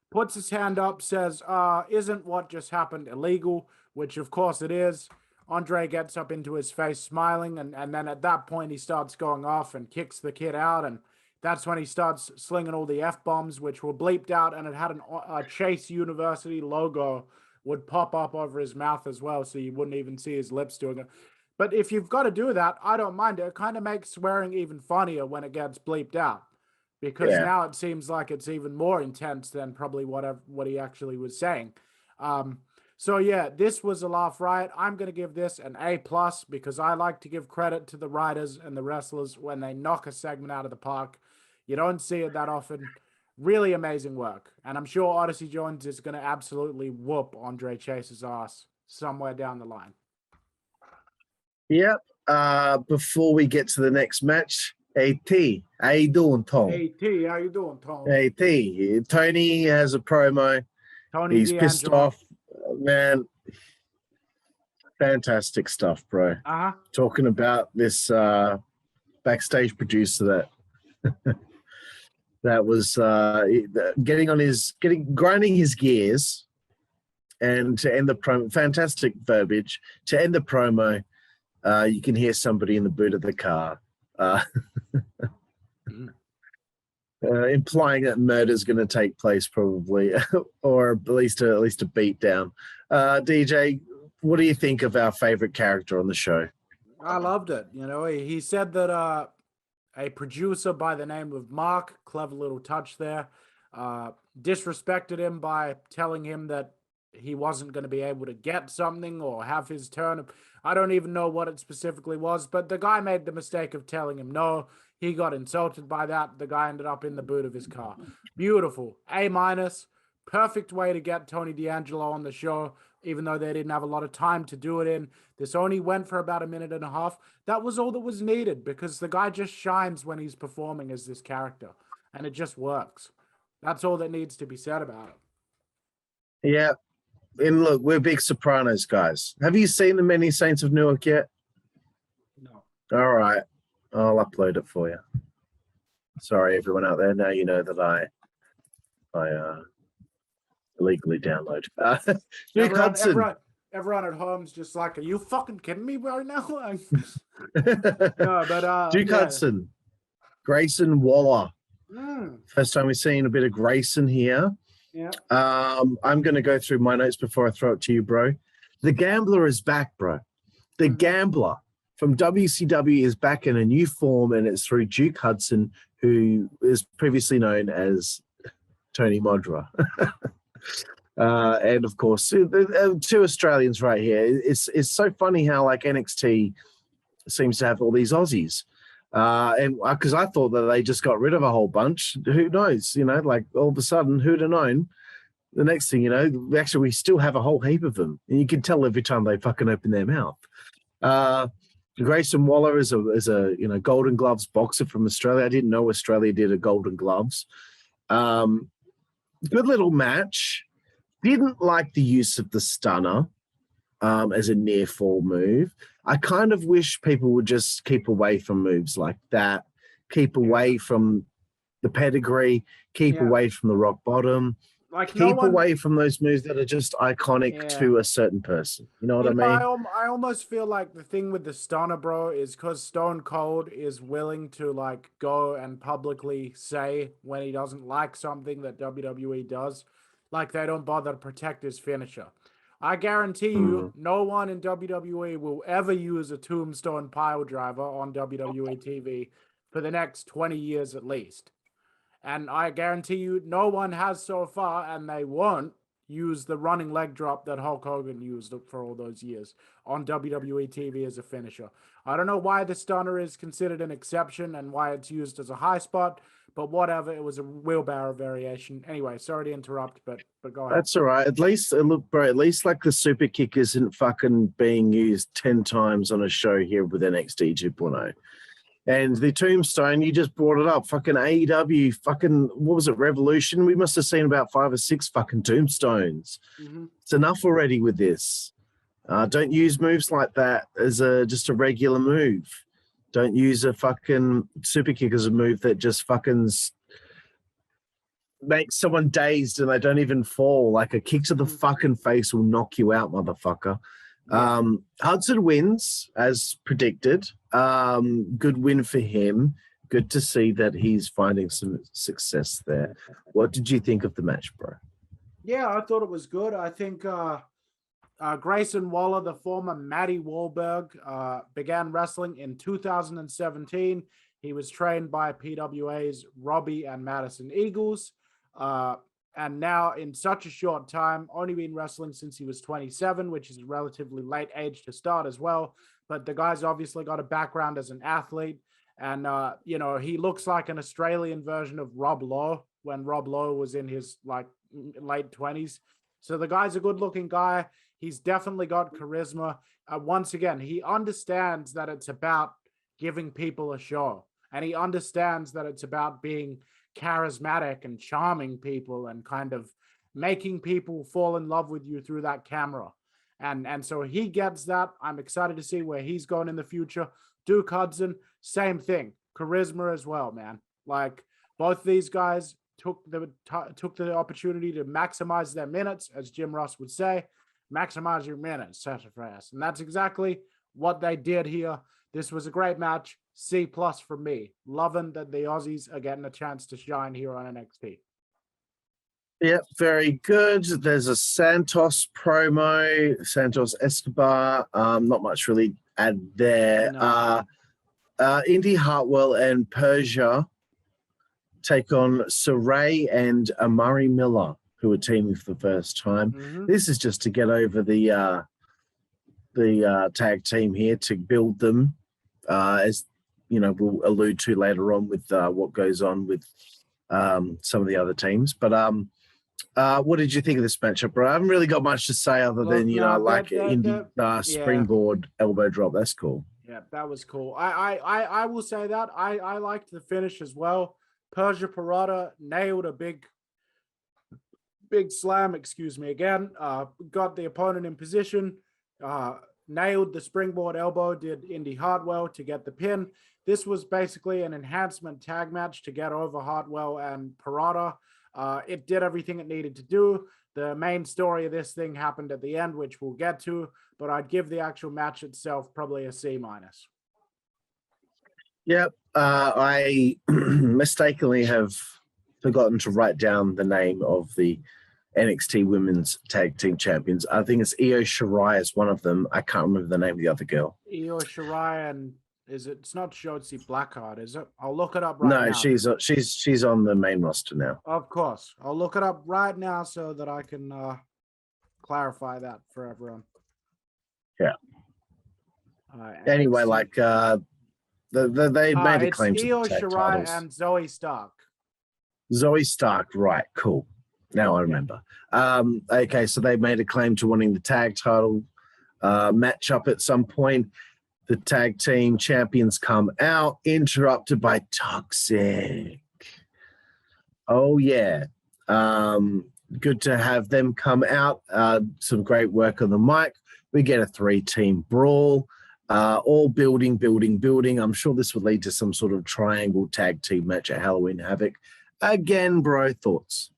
Puts his hand up, says, isn't what just happened illegal? Which, of course, it is. Andre gets up into his face smiling, and then at that point he starts going off and kicks the kid out, and that's when he starts slinging all the F-bombs, which were bleeped out, and it had a Chase University logo would pop up over his mouth as well, so you wouldn't even see his lips doing it. But if you've got to do that, I don't mind it. It kind of makes swearing even funnier when it gets bleeped out, because now it seems like it's even more intense than probably what he actually was saying. So yeah, this was a laugh riot. I'm going to give this an A+, because I like to give credit to the writers and the wrestlers when they knock a segment out of the park. You don't see it that often. Really amazing work. And I'm sure Odyssey Jones is going to absolutely whoop Andre Chase's ass somewhere down the line.
Yep. Before we get to the next match, AT, how you doing, Tom?
AT, how you doing, Tom?
AT, Tony has a promo. He's
D'Angelo.
pissed off. Man, fantastic stuff, bro. Talking about this backstage producer that was grinding his gears, and to end the promo, fantastic verbiage. To end the promo, you can hear somebody in the boot of the car, implying that murder is going to take place, probably, or at least a beat down. DJ, what do you think of our favorite character on the show?
I loved it. You know, he said that a producer by the name of Mark, clever little touch there, disrespected him by telling him that he wasn't going to be able to get something or have his turn. I don't even know what it specifically was, but the guy made the mistake of telling him no. He got insulted by that. The guy ended up in the boot of his car. Beautiful. A-. Perfect way to get Tony D'Angelo on the show, even though they didn't have a lot of time to do it in. This only went for about a minute and a half. That was all that was needed, because the guy just shines when he's performing as this character, and it just works. That's all that needs to be said about it.
Yeah. And look, we're big Sopranos guys. Have you seen The Many Saints of Newark yet?
No.
All right. I'll upload it for you. Sorry, everyone out there. Now you know that I illegally download. Duke Hudson.
Everyone at home's just like, are you fucking kidding me right now? No, but
Duke Hudson, Grayson Waller. First time we've seen a bit of Grayson here.
Yeah.
I'm going to go through my notes before I throw it to you, bro. The Gambler is back, bro. The Gambler from WCW is back in a new form, and it's through Duke Hudson, who is previously known as Tony Modra. And of course, the two Australians right here. It's so funny how like NXT seems to have all these Aussies. And because I thought that they just got rid of a whole bunch. Who knows? Like all of a sudden, who'd have known? The next thing you know, actually, we still have a whole heap of them. And you can tell every time they fucking open their mouth. Grayson Waller is a Golden Gloves boxer from Australia. I didn't know Australia did a Golden Gloves. Good little match. Didn't like the use of the stunner as a near fall move. I kind of wish people would just keep away from moves like that. Keep away from the pedigree. Keep away from the rock bottom.
Like
keep away from those moves that are just iconic to a certain person. You know what I mean?
I almost feel like the thing with the stunner, bro, is because Stone Cold is willing to like go and publicly say when he doesn't like something that WWE does, like they don't bother to protect his finisher. I guarantee you, no one in WWE will ever use a tombstone pile driver on WWE TV for the next 20 years at least. And I guarantee you, no one has so far, and they won't use the running leg drop that Hulk Hogan used for all those years on WWE TV as a finisher. I don't know why the stunner is considered an exception and why it's used as a high spot, but whatever. It was a wheelbarrow variation. Anyway, sorry to interrupt, but go ahead.
That's all right. At least, look, bro, at least like the super kick isn't fucking being used 10 times on a show here with NXT 2.0. And the tombstone, you just brought it up. Fucking AEW, fucking, what was it, Revolution? We must have seen about 5 or 6 fucking tombstones. It's enough already with this. Don't use moves like that as just a regular move. Don't use a fucking super kick as a move that just fucking makes someone dazed and they don't even fall. Like a kick to the fucking face will knock you out, motherfucker. Hudson wins as predicted. Good win for him. Good to see that he's finding some success there. What did you think of the match, bro?
Yeah, I thought it was good. I think Grayson Waller, the former Matty Wahlberg, began wrestling in 2017. He was trained by PWA's Robbie and Madison Eagles. And now, in such a short time, only been wrestling since he was 27, which is a relatively late age to start as well. But the guy's obviously got a background as an athlete. And, he looks like an Australian version of Rob Lowe when Rob Lowe was in his, late 20s. So the guy's a good-looking guy. He's definitely got charisma. Once again, he understands that it's about giving people a show. And he understands that it's about being charismatic and charming people and kind of making people fall in love with you through that camera. And so he gets that. I'm excited to see where he's going in the future. Duke Hudson, same thing. Charisma as well, man. Like both these guys took the opportunity to maximize their minutes, as Jim Ross would say. Maximize your minutes, sassafras. And that's exactly what they did here. This was a great match. C+ for me. Loving that the Aussies are getting a chance to shine here on NXT.
Yep, very good. There's a Santos promo, Santos Escobar. Not much really add there.
No.
Indi, Hartwell, and Persia take on Sarray and Amari Miller, who are teaming for the first time. This is just to get over the tag team here, to build them, as we'll allude to later on with what goes on with some of the other teams. But what did you think of this matchup, bro? I haven't really got much to say other than, Indi springboard elbow drop. That's cool.
Yeah, that was cool. I will say that. I liked the finish as well. Persia Pirotta nailed a big slam, again. Got the opponent in position. Nailed the springboard elbow, did Indi Hartwell to get the pin. This was basically an enhancement tag match to get over Hartwell and Pirotta. It did everything it needed to do. The main story of this thing happened at the end, which we'll get to, but I'd give the actual match itself probably a C-.
Yep. I mistakenly have forgotten to write down the name of the NXT Women's Tag Team Champions. I think it's Io Shirai is one of them. I can't remember the name of the other girl.
Io Shirai and Is it? It's not Shotzi Blackheart, is it? I'll look it up right now.
No, she's on the main roster now.
Of course. I'll look it up right now so that I can clarify that for everyone.
Yeah. Anyway, like they made a claim to the tag titles.
And Zoe Stark.
Zoe Stark, right? Cool. Now I remember. Okay, so they made a claim to wanting the tag title match up at some point. The tag team champions come out, interrupted by Toxic. Oh yeah, good to have them come out. Some great work on the mic. We get a 3-team brawl. All building. I'm sure this would lead to some sort of triangle tag team match at Halloween Havoc. Again, bro, thoughts?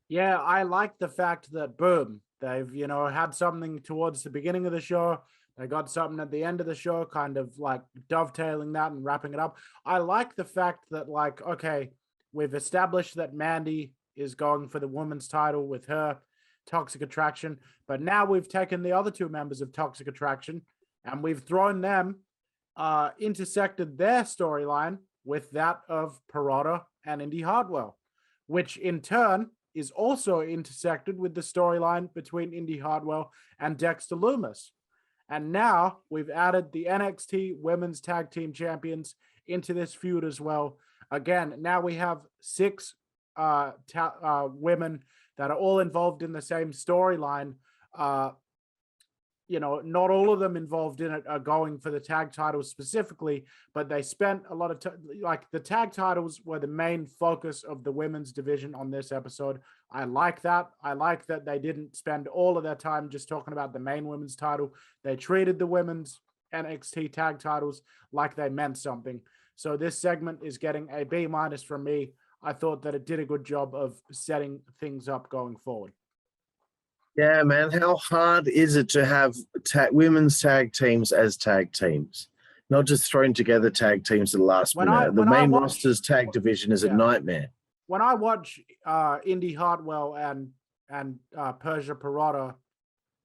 Yeah, I like the fact that, boom, they've, had something towards the beginning of the show. They got something at the end of the show, kind of like dovetailing that and wrapping it up. I like the fact that, like, okay, we've established that Mandy is going for the women's title with her Toxic Attraction, but now we've taken the other two members of Toxic Attraction and we've thrown them, intersected their storyline with that of Pirotta and Indi Hartwell, which in turn is also intersected with the storyline between Indi Hartwell and Dexter Lumis. And now we've added the NXT Women's Tag Team Champions into this feud as well. Again, now we have 6 women that are all involved in the same storyline. Not all of them involved in it are going for the tag titles specifically, but they spent a lot of time, like the tag titles were the main focus of the women's division on this episode. I like that. I like that they didn't spend all of their time just talking about the main women's title. They treated the women's NXT tag titles like they meant something. So this segment is getting a B- from me. I thought that it did a good job of setting things up going forward.
Yeah, man. How hard is it to have women's tag teams as tag teams? Not just throwing together tag teams at the last minute. The main roster's tag division is a nightmare.
When I watch Indi Hartwell and Persia Pirotta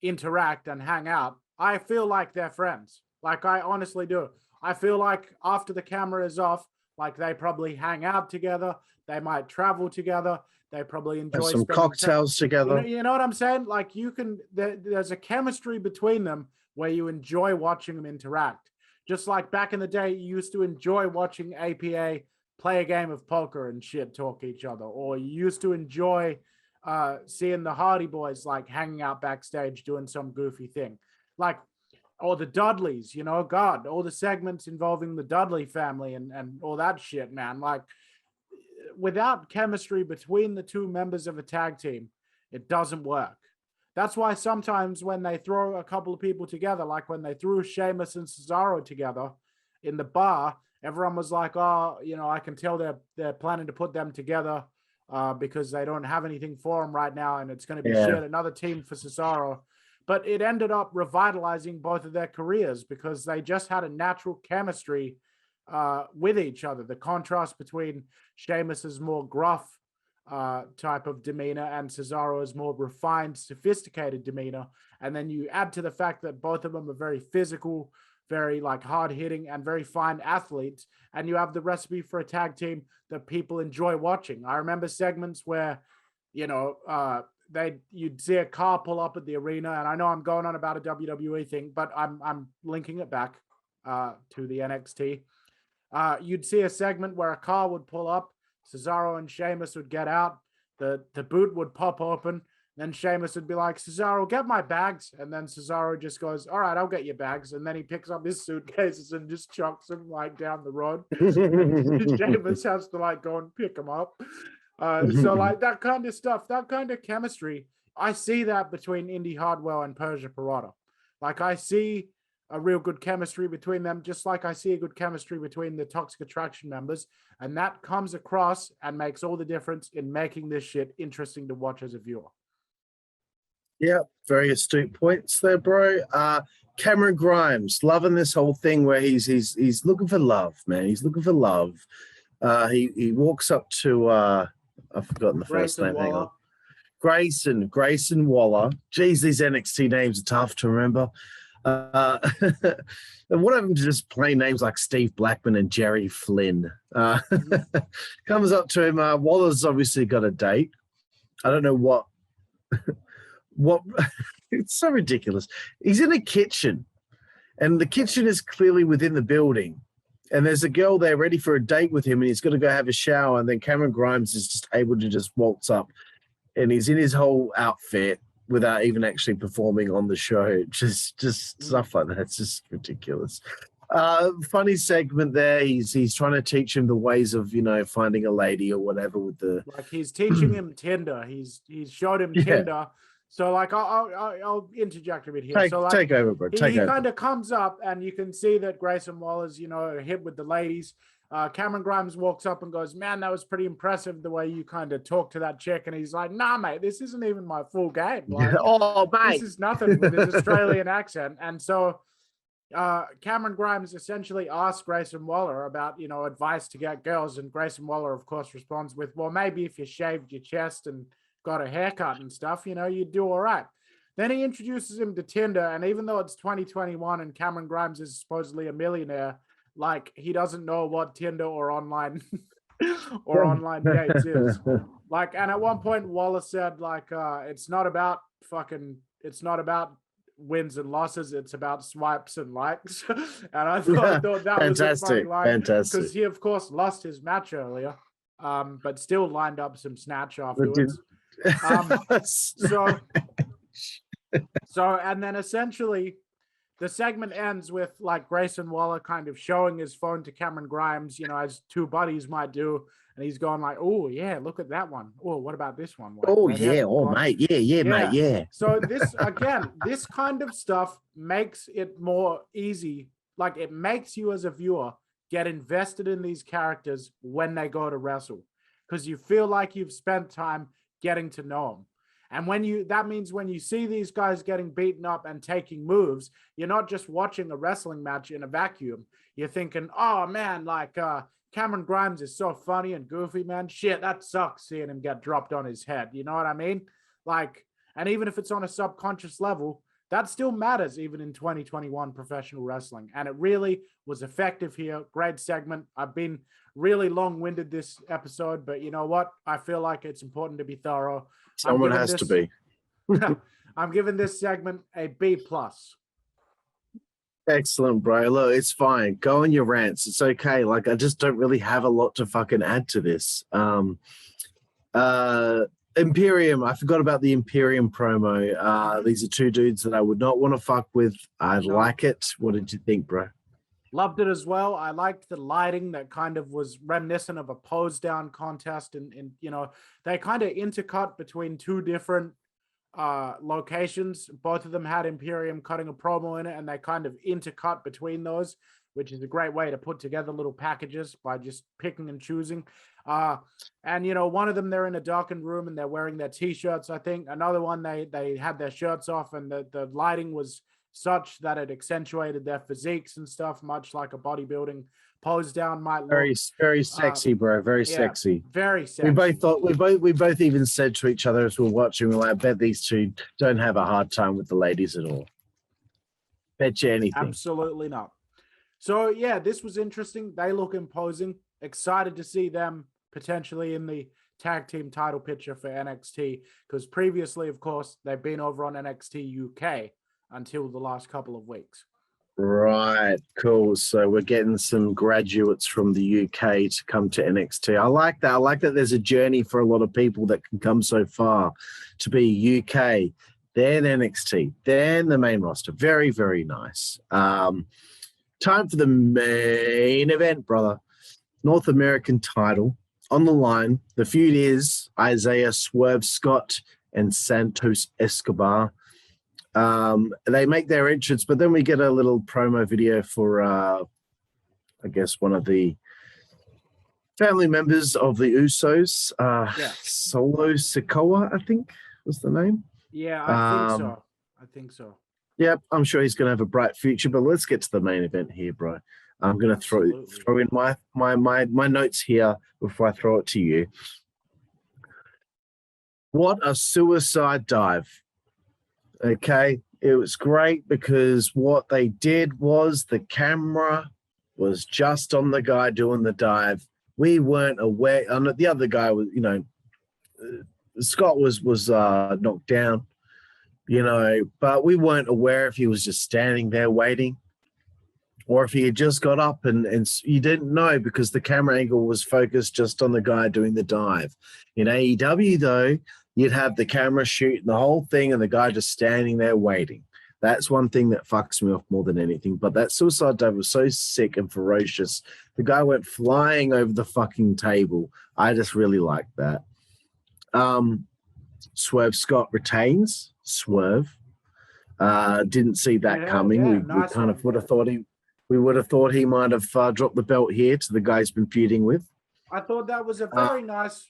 interact and hang out, I feel like they're friends. Like, I honestly do. I feel like after the camera is off, like they probably hang out together. They might travel together. They probably enjoy
some cocktails together.
You know what I'm saying? Like, there's a chemistry between them where you enjoy watching them interact. Just like back in the day, you used to enjoy watching APA play a game of poker and shit, talk each other. Or you used to enjoy seeing the Hardy Boys like hanging out backstage doing some goofy thing. Like, or the Dudleys, God, all the segments involving the Dudley family and all that shit, man. Like, without chemistry between the two members of a tag team, it doesn't work. That's why sometimes when they throw a couple of people together, like when they threw Sheamus and Cesaro together in the bar, everyone was like, oh, I can tell they're planning to put them together because they don't have anything for them right now, and it's going to be shit, another team for Cesaro. But it ended up revitalizing both of their careers because they just had a natural chemistry with each other. The contrast between Sheamus's more gruff type of demeanor and Cesaro's more refined, sophisticated demeanor. And then you add to the fact that both of them are very physical, very like hard hitting and very fine athletes. And you have the recipe for a tag team that people enjoy watching. I remember segments where, you'd see a car pull up at the arena, and I know I'm going on about a WWE thing, but I'm linking it back to the NXT. You'd see a segment where a car would pull up, Cesaro and Sheamus would get out, the boot would pop open, then Sheamus would be like, Cesaro, get my bags, and then Cesaro just goes, all right, I'll get your bags, and then he picks up his suitcases and just chucks them like down the road. Sheamus has to like go and pick them up. So like that kind of stuff, that kind of chemistry, I see that between Indi Hartwell and Persia Pirotta. Like, I see a real good chemistry between them, just like I see a good chemistry between the Toxic Attraction members. And that comes across and makes all the difference in making this shit interesting to watch as a viewer.
Yeah, very astute points there, bro. Cameron Grimes, loving this whole thing where he's looking for love, man. He's looking for love. He walks up to I've forgotten the first name. Hang on. Grayson Waller. Geez, these NXT names are tough to remember. And what happened to just plain names like Steve Blackman and Jerry Flynn? Comes up to him. Waller's obviously got a date. I don't know what. It's so ridiculous. He's in a kitchen, and the kitchen is clearly within the building. And there's a girl there ready for a date with him, and he's got to go have a shower. And then Cameron Grimes is just able to just waltz up, and he's in his whole outfit without even actually performing on the show. Just stuff like that. It's just ridiculous. Funny segment there. He's trying to teach him the ways of, finding a lady or whatever with the.
Like he's teaching him Tinder. He's showed him Tinder. So like I'll interject a bit here.
Take over, bro.
He kind of comes up, and you can see that Grayson Waller's hit with the ladies. Cameron Grimes walks up and goes, "Man, that was pretty impressive the way you kind of talk to that chick." And he's like, "Nah, mate, this isn't even my full game. Like,
mate,
this is nothing with his Australian accent." And so Cameron Grimes essentially asks Grayson Waller about advice to get girls, and Grayson Waller, of course, responds with, "Well, maybe if you shaved your chest and got a haircut and stuff, you'd do all right." Then he introduces him to Tinder, and even though it's 2021 and Cameron Grimes is supposedly a millionaire, like he doesn't know what Tinder or online online dates is. Like, and at one point Waller said, like, it's not about wins and losses, it's about swipes and likes. And I thought that was a funny line, because he of course lost his match earlier, but still lined up some snatch afterwards. So and then essentially the segment ends with like Grayson Waller kind of showing his phone to Cameron Grimes, as two buddies might do, and he's going like, "Oh yeah, look at that one. Oh, what about this one?
Mate, yeah, mate, yeah."
So this kind of stuff makes it more easy. Like it makes you as a viewer get invested in these characters when they go to wrestle, because you feel like you've spent time getting to know them. And that means when you see these guys getting beaten up and taking moves, you're not just watching a wrestling match in a vacuum. You're thinking, "Oh man, like Cameron Grimes is so funny and goofy, man. Shit, that sucks seeing him get dropped on his head." You know what I mean? Like, and even if it's on a subconscious level, that still matters even in 2021 professional wrestling. And it really was effective here. Great segment. I've been really long-winded this episode, but you know what? I feel like it's important to be thorough.
Someone has to be.
I'm giving this segment a B+.
Excellent, bro. Look, it's fine. Go on your rants. It's okay. Like, I just don't really have a lot to fucking add to this. Imperium. I forgot about the Imperium promo. These are two dudes that I would not want to fuck with. I like it. What did you think, bro?
Loved it as well. I liked the lighting that kind of was reminiscent of a pose down contest. And they kind of intercut between two different locations. Both of them had Imperium cutting a promo in it, and they kind of intercut between those, which is a great way to put together little packages by just picking and choosing. And one of them, they're in a darkened room and they're wearing their t-shirts. I think another one, they had their shirts off, and the lighting was such that it accentuated their physiques and stuff, much like a bodybuilding pose down might look.
Very sexy, bro. Very sexy.
Very sexy.
We both even said to each other as we were watching, we're like, "I bet these two don't have a hard time with the ladies at all." Bet you anything.
Absolutely not. So yeah, this was interesting. They look imposing. Excited to see them potentially in the tag team title picture for NXT, because previously, of course, they've been over on NXT UK until the last couple of weeks.
Right, cool. So we're getting some graduates from the UK to come to NXT. I like that. I like that there's a journey for a lot of people that can come so far to be UK, then NXT, then the main roster. Very, very nice. Time for the main event, brother. North American title on the line. The feud is Isaiah Swerve Scott and Santos Escobar. They make their entrance, but then we get a little promo video for, I guess, one of the family members of the Usos, Solo Sikoa, I think was the name.
Yeah, I think so.
Yep, I'm sure he's going to have a bright future, but let's get to the main event here, bro. I'm going to throw in my notes here before I throw it to you. What a suicide dive. Okay, It was great because what they did was the camera was just on the guy doing the dive. We weren't aware, and the other guy was, Scott was knocked down, but we weren't aware if he was just standing there waiting or if he had just got up and you didn't know because the camera angle was focused just on the guy doing the dive. In AEW, though, you'd have the camera shooting the whole thing and the guy just standing there waiting. That's one thing that fucks me off more than anything. But that suicide dive was so sick and ferocious. The guy went flying over the fucking table. I just really liked that. Swerve Scott retains. Swerve. Didn't see that coming.
Yeah,
we
nice
kind of
one.
we would have thought he might have dropped the belt here to the guy he's been feuding with.
I thought that was a very nice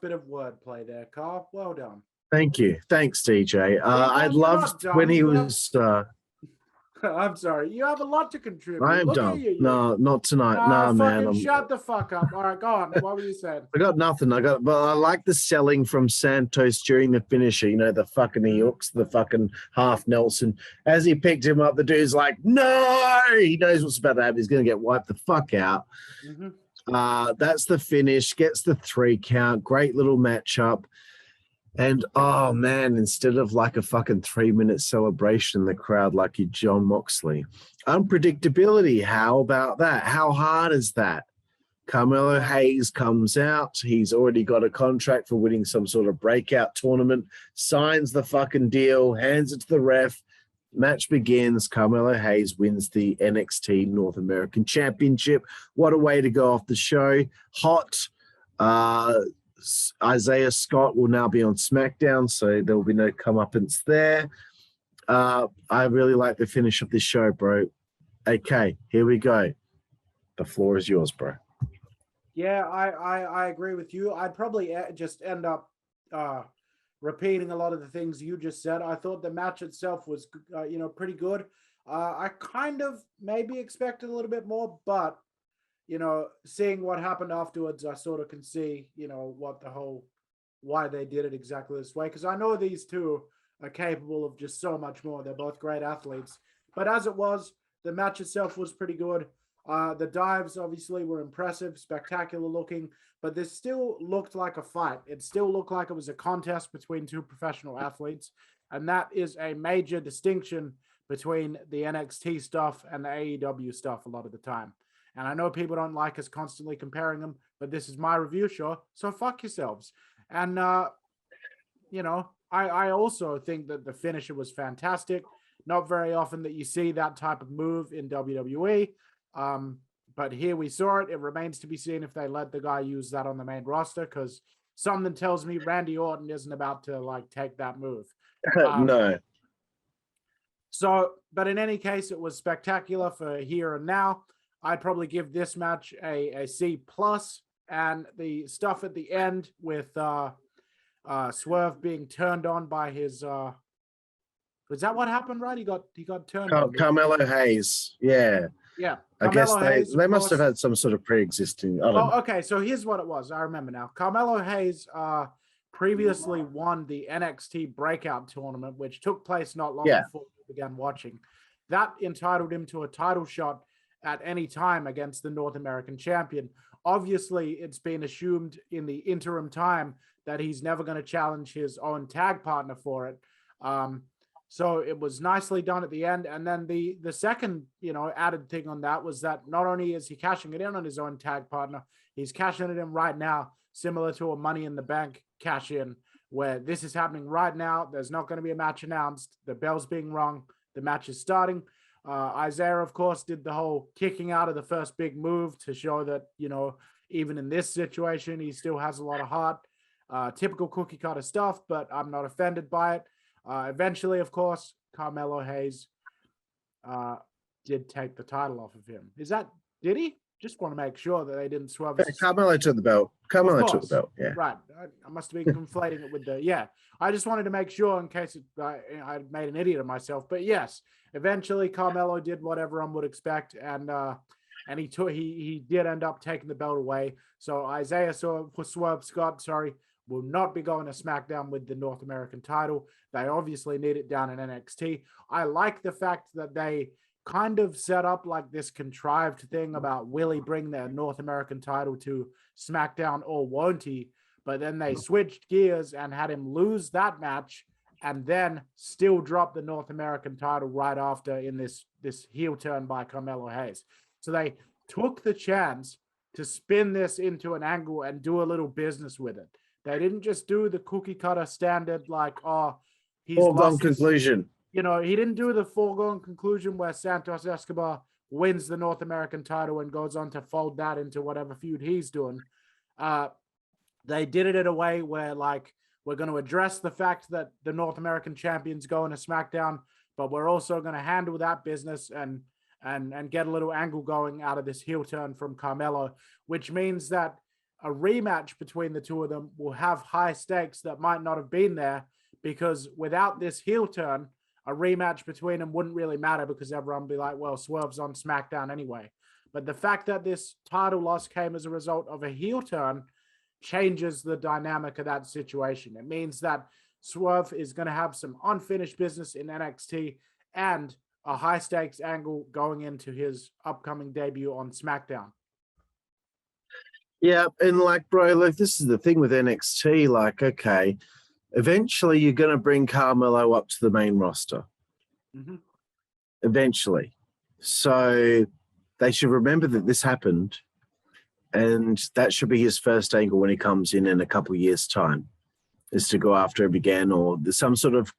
bit of wordplay there, Carl. Well done.
Thank you. Thanks, DJ. I
you're
loved
not
when
dumb.
he was.
I'm sorry. You have a lot to contribute.
I am
Look at
dumb.
you.
No, not tonight. No, man.
Shut the fuck up. All right, go on. What were you saying?
I got nothing. But I like the selling from Santos during the finisher. The fucking he hooks, the fucking half Nelson. As he picked him up, the dude's like, no! He knows what's about to happen. He's going to get wiped the fuck out.
Mm-hmm.
That's the finish. Gets the 3 count. Great little matchup. And, oh, man, instead of like a fucking 3-minute celebration in the crowd like you John Moxley, unpredictability. How about that? How hard is that? Carmelo Hayes comes out. He's already got a contract for winning some sort of breakout tournament, signs the fucking deal, hands it to the ref. Match begins. Carmelo Hayes wins the NXT North American Championship. What a way to go off the show. Hot. Isaiah Scott will now be on SmackDown, so there will be no comeuppance there. I really like the finish of this show, bro. Okay, here we go. The floor is yours, bro.
Yeah, I agree with you. I'd probably just end up repeating a lot of the things you just said. I thought the match itself was, pretty good. I kind of maybe expected a little bit more, but seeing what happened afterwards, I sort of can see, why they did it exactly this way. Because I know these two are capable of just so much more. They're both great athletes. But as it was, the match itself was pretty good. The dives obviously were impressive, spectacular looking, but this still looked like a fight. It still looked like it was a contest between two professional athletes. And that is a major distinction between the NXT stuff and the AEW stuff a lot of the time. And I know people don't like us constantly comparing them, but this is my review show, so fuck yourselves. And, I also think that the finisher was fantastic. Not very often that you see that type of move in WWE, but here we saw it. It remains to be seen if they let the guy use that on the main roster, because something tells me Randy Orton isn't about to, take that move.
No.
So, but in any case, it was spectacular for here and now. I'd probably give this match a C+, and the stuff at the end with Swerve being turned on by his was that what happened, right? He got turned on.
Carmelo Hayes, yeah.
Yeah.
I guess
Hayes,
they must have had some sort of pre-existing. I don't know.
Okay, so here's what it was. I remember now. Carmelo Hayes previously won the NXT Breakout Tournament, which took place not long before we began watching. That entitled him to a title shot at any time against the North American champion. Obviously, it's been assumed in the interim time that he's never going to challenge his own tag partner for it. So it was nicely done at the end. And then the second, added thing on that was that not only is he cashing it in on his own tag partner, he's cashing it in right now, similar to a Money in the Bank cash in, where this is happening right now. There's not going to be a match announced. The bell's being rung. The match is starting. Isaiah, of course, did the whole kicking out of the first big move to show that, even in this situation, he still has a lot of heart. Typical cookie cutter stuff, but I'm not offended by it. Eventually, of course, Carmelo Hayes did take the title off of him. Did he? Just want to make sure that they didn't swerve.
Carmelo took the belt. Carmelo took the belt, yeah.
Right. I must have been conflating it with I just wanted to make sure in case I made an idiot of myself. But yes, eventually Carmelo did what everyone would expect, and he did end up taking the belt away. So Swerve Scott, will not be going to SmackDown with the North American title. They obviously need it down in NXT. I like the fact that they kind of set up like this contrived thing about will he bring their North American title to SmackDown or won't he? But then they switched gears and had him lose that match and then still drop the North American title right after in this heel turn by Carmelo Hayes. So they took the chance to spin this into an angle and do a little business with it. They didn't just do the cookie cutter standard like, oh, he's
foregone conclusion.
You know, he didn't do the foregone conclusion where Santos Escobar wins the North American title and goes on to fold that into whatever feud he's doing. They did it in a way where, like, we're going to address the fact that the North American champion's going to SmackDown, but we're also going to handle that business and get a little angle going out of this heel turn from Carmelo, which means that a rematch between the two of them will have high stakes that might not have been there, because without this heel turn, a rematch between them wouldn't really matter because everyone would be like, well, Swerve's on SmackDown anyway. But the fact that this title loss came as a result of a heel turn changes the dynamic of that situation. It means that Swerve is going to have some unfinished business in NXT and a high stakes angle going into his upcoming debut on SmackDown.
Yeah, and like, bro, like, this is the thing with NXT. Like, okay, eventually you're going to bring Carmelo up to the main roster.
Mm-hmm.
Eventually. So they should remember that this happened, and that should be his first angle when he comes in a couple of years' time, is to go after him again, or there's some sort of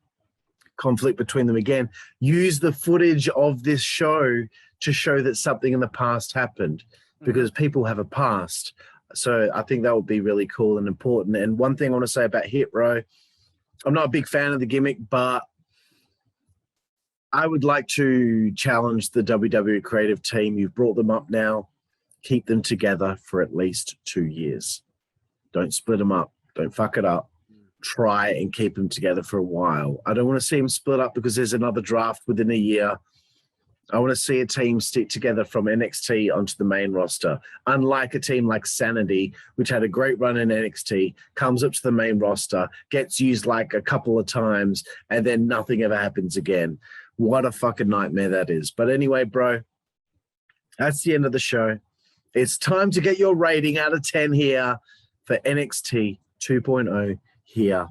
conflict between them again. Use the footage of this show to show that something in the past happened, because people have a past. So I think that would be really cool and important. And one thing I want to say about Hit Row, I'm not a big fan of the gimmick, but I would like to challenge the WWE creative team. You've brought them up now. Keep them together for at least 2 years. Don't split them up. Don't fuck it up. Try and keep them together for a while. I don't want to see them split up because there's another draft within a year. I want to see a team stick together from NXT onto the main roster. Unlike a team like Sanity, which had a great run in NXT, comes up to the main roster, gets used like a couple of times, and then nothing ever happens again. What a fucking nightmare that is. But anyway, bro, that's the end of the show. It's time to get your rating out of 10 here for NXT 2.0 here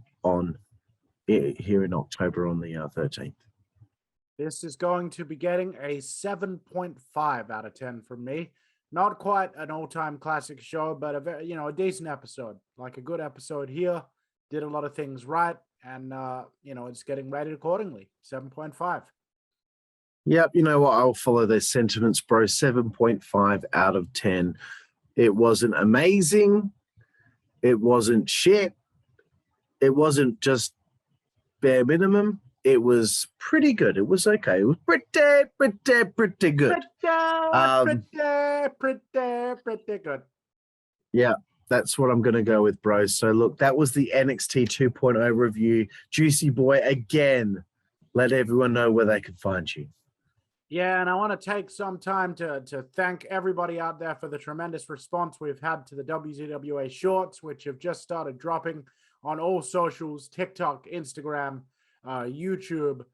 in October on the 13th.
This is going to be getting a 7.5 out of 10 from me. Not quite an all-time classic show, but a decent episode. Like a good episode here. Did a lot of things right, and it's getting rated accordingly. 7.5.
Yep, you know what? I'll follow those sentiments, bro. 7.5 out of 10. It wasn't amazing. It wasn't shit. It wasn't just bare minimum. It was pretty good. It was okay. It was pretty good.
Pretty good.
Yeah, that's what I'm going to go with, bro. So, look, that was the NXT 2.0 review. Juicy Boy, again, let everyone know where they can find you.
Yeah, and I want to take some time to thank everybody out there for the tremendous response we've had to the WZWA shorts, which have just started dropping on all socials, TikTok, Instagram, YouTube,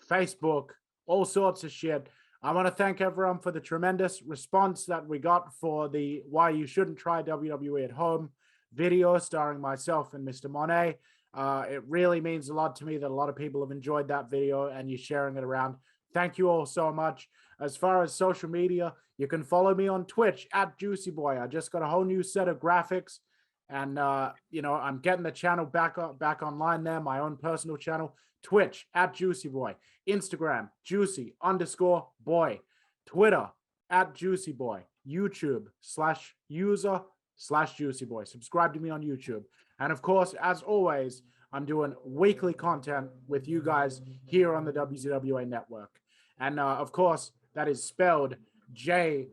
Facebook, all sorts of shit. I want to thank everyone for the tremendous response that we got for the Why You Shouldn't Try WWE at Home video starring myself and Mr. Monet. It really means a lot to me that a lot of people have enjoyed that video and you're sharing it around. Thank you all so much. As far as social media, you can follow me on Twitch at Juicy Boy. I just got a whole new set of graphics, and I'm getting the channel back online there, my own personal channel. Twitch at Juicy Boy, Instagram Juicy_boy, Twitter at Juicy Boy, YouTube /user/Juicy Boy. Subscribe to me on YouTube. And of course, as always, I'm doing weekly content with you guys here on the WZWA network. And of course, that is spelled JOOSEYBOY,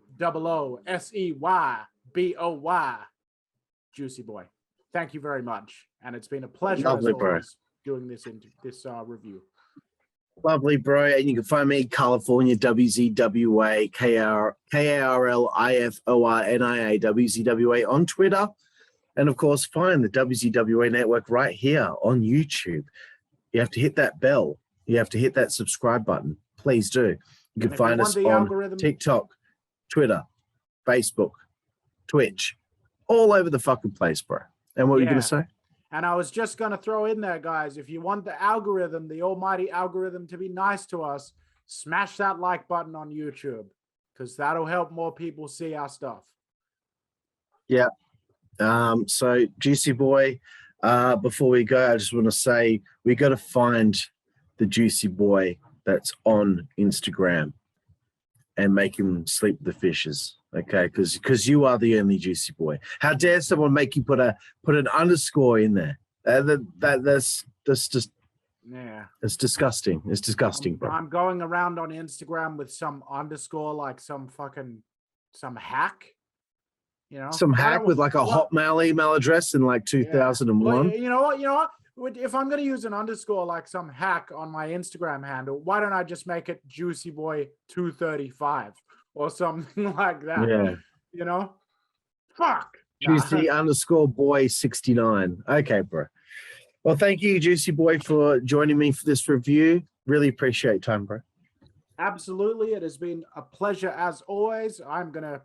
Juicy Boy. Thank you very much. And it's been a pleasure
as always
doing this review.
Lovely, bro. And you can find me in California, WZWA, KARLIFORNIA, WZWA on Twitter. And of course, find the WZWA Network right here on YouTube. You have to hit that bell. You have to hit that subscribe button. Please do. You can find us on TikTok, Twitter, Facebook, Twitch, all over the fucking place, bro. And what were you going to say?
And I was just going to throw in there, guys, if you want the algorithm, the almighty algorithm to be nice to us, smash that like button on YouTube, because that'll help more people see our stuff.
Yeah. So, Juicy Boy, before we go, I just want to say we got to find the Juicy Boy that's on Instagram and make him sleep with the fishes, okay? Because you are the only Juicy Boy. How dare someone make you put an underscore in there? That's just it's disgusting. It's disgusting, bro.
I'm going around on Instagram with some underscore, like some hack. You know,
some hack with like a Hotmail email address in like 2001.
Well, you know what? If I'm going to use an underscore like some hack on my Instagram handle, why don't I just make it Juicy Boy 235 or something like that?
Yeah.
You know? Fuck.
Juicy underscore boy 69. Okay, bro. Well, thank you, Juicy Boy, for joining me for this review. Really appreciate your time, bro.
Absolutely. It has been a pleasure as always. I'm going to,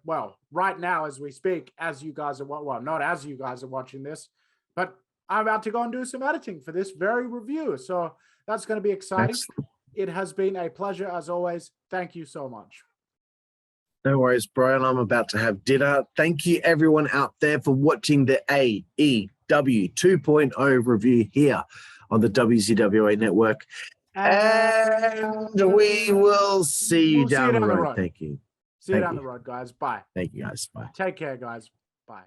right now as we speak, as you guys are, not as you guys are watching this, but I'm about to go and do some editing for this very review. So that's going to be exciting. Excellent. It has been a pleasure as always. Thank you so much.
No worries, Brian. I'm about to have dinner. Thank you, everyone out there, for watching the AEW 2.0 review here on the WZWA Network. And we will see you down the road. Thank you.
See you down the road, guys. Bye.
Thank you, guys. Bye.
Take care, guys. Bye.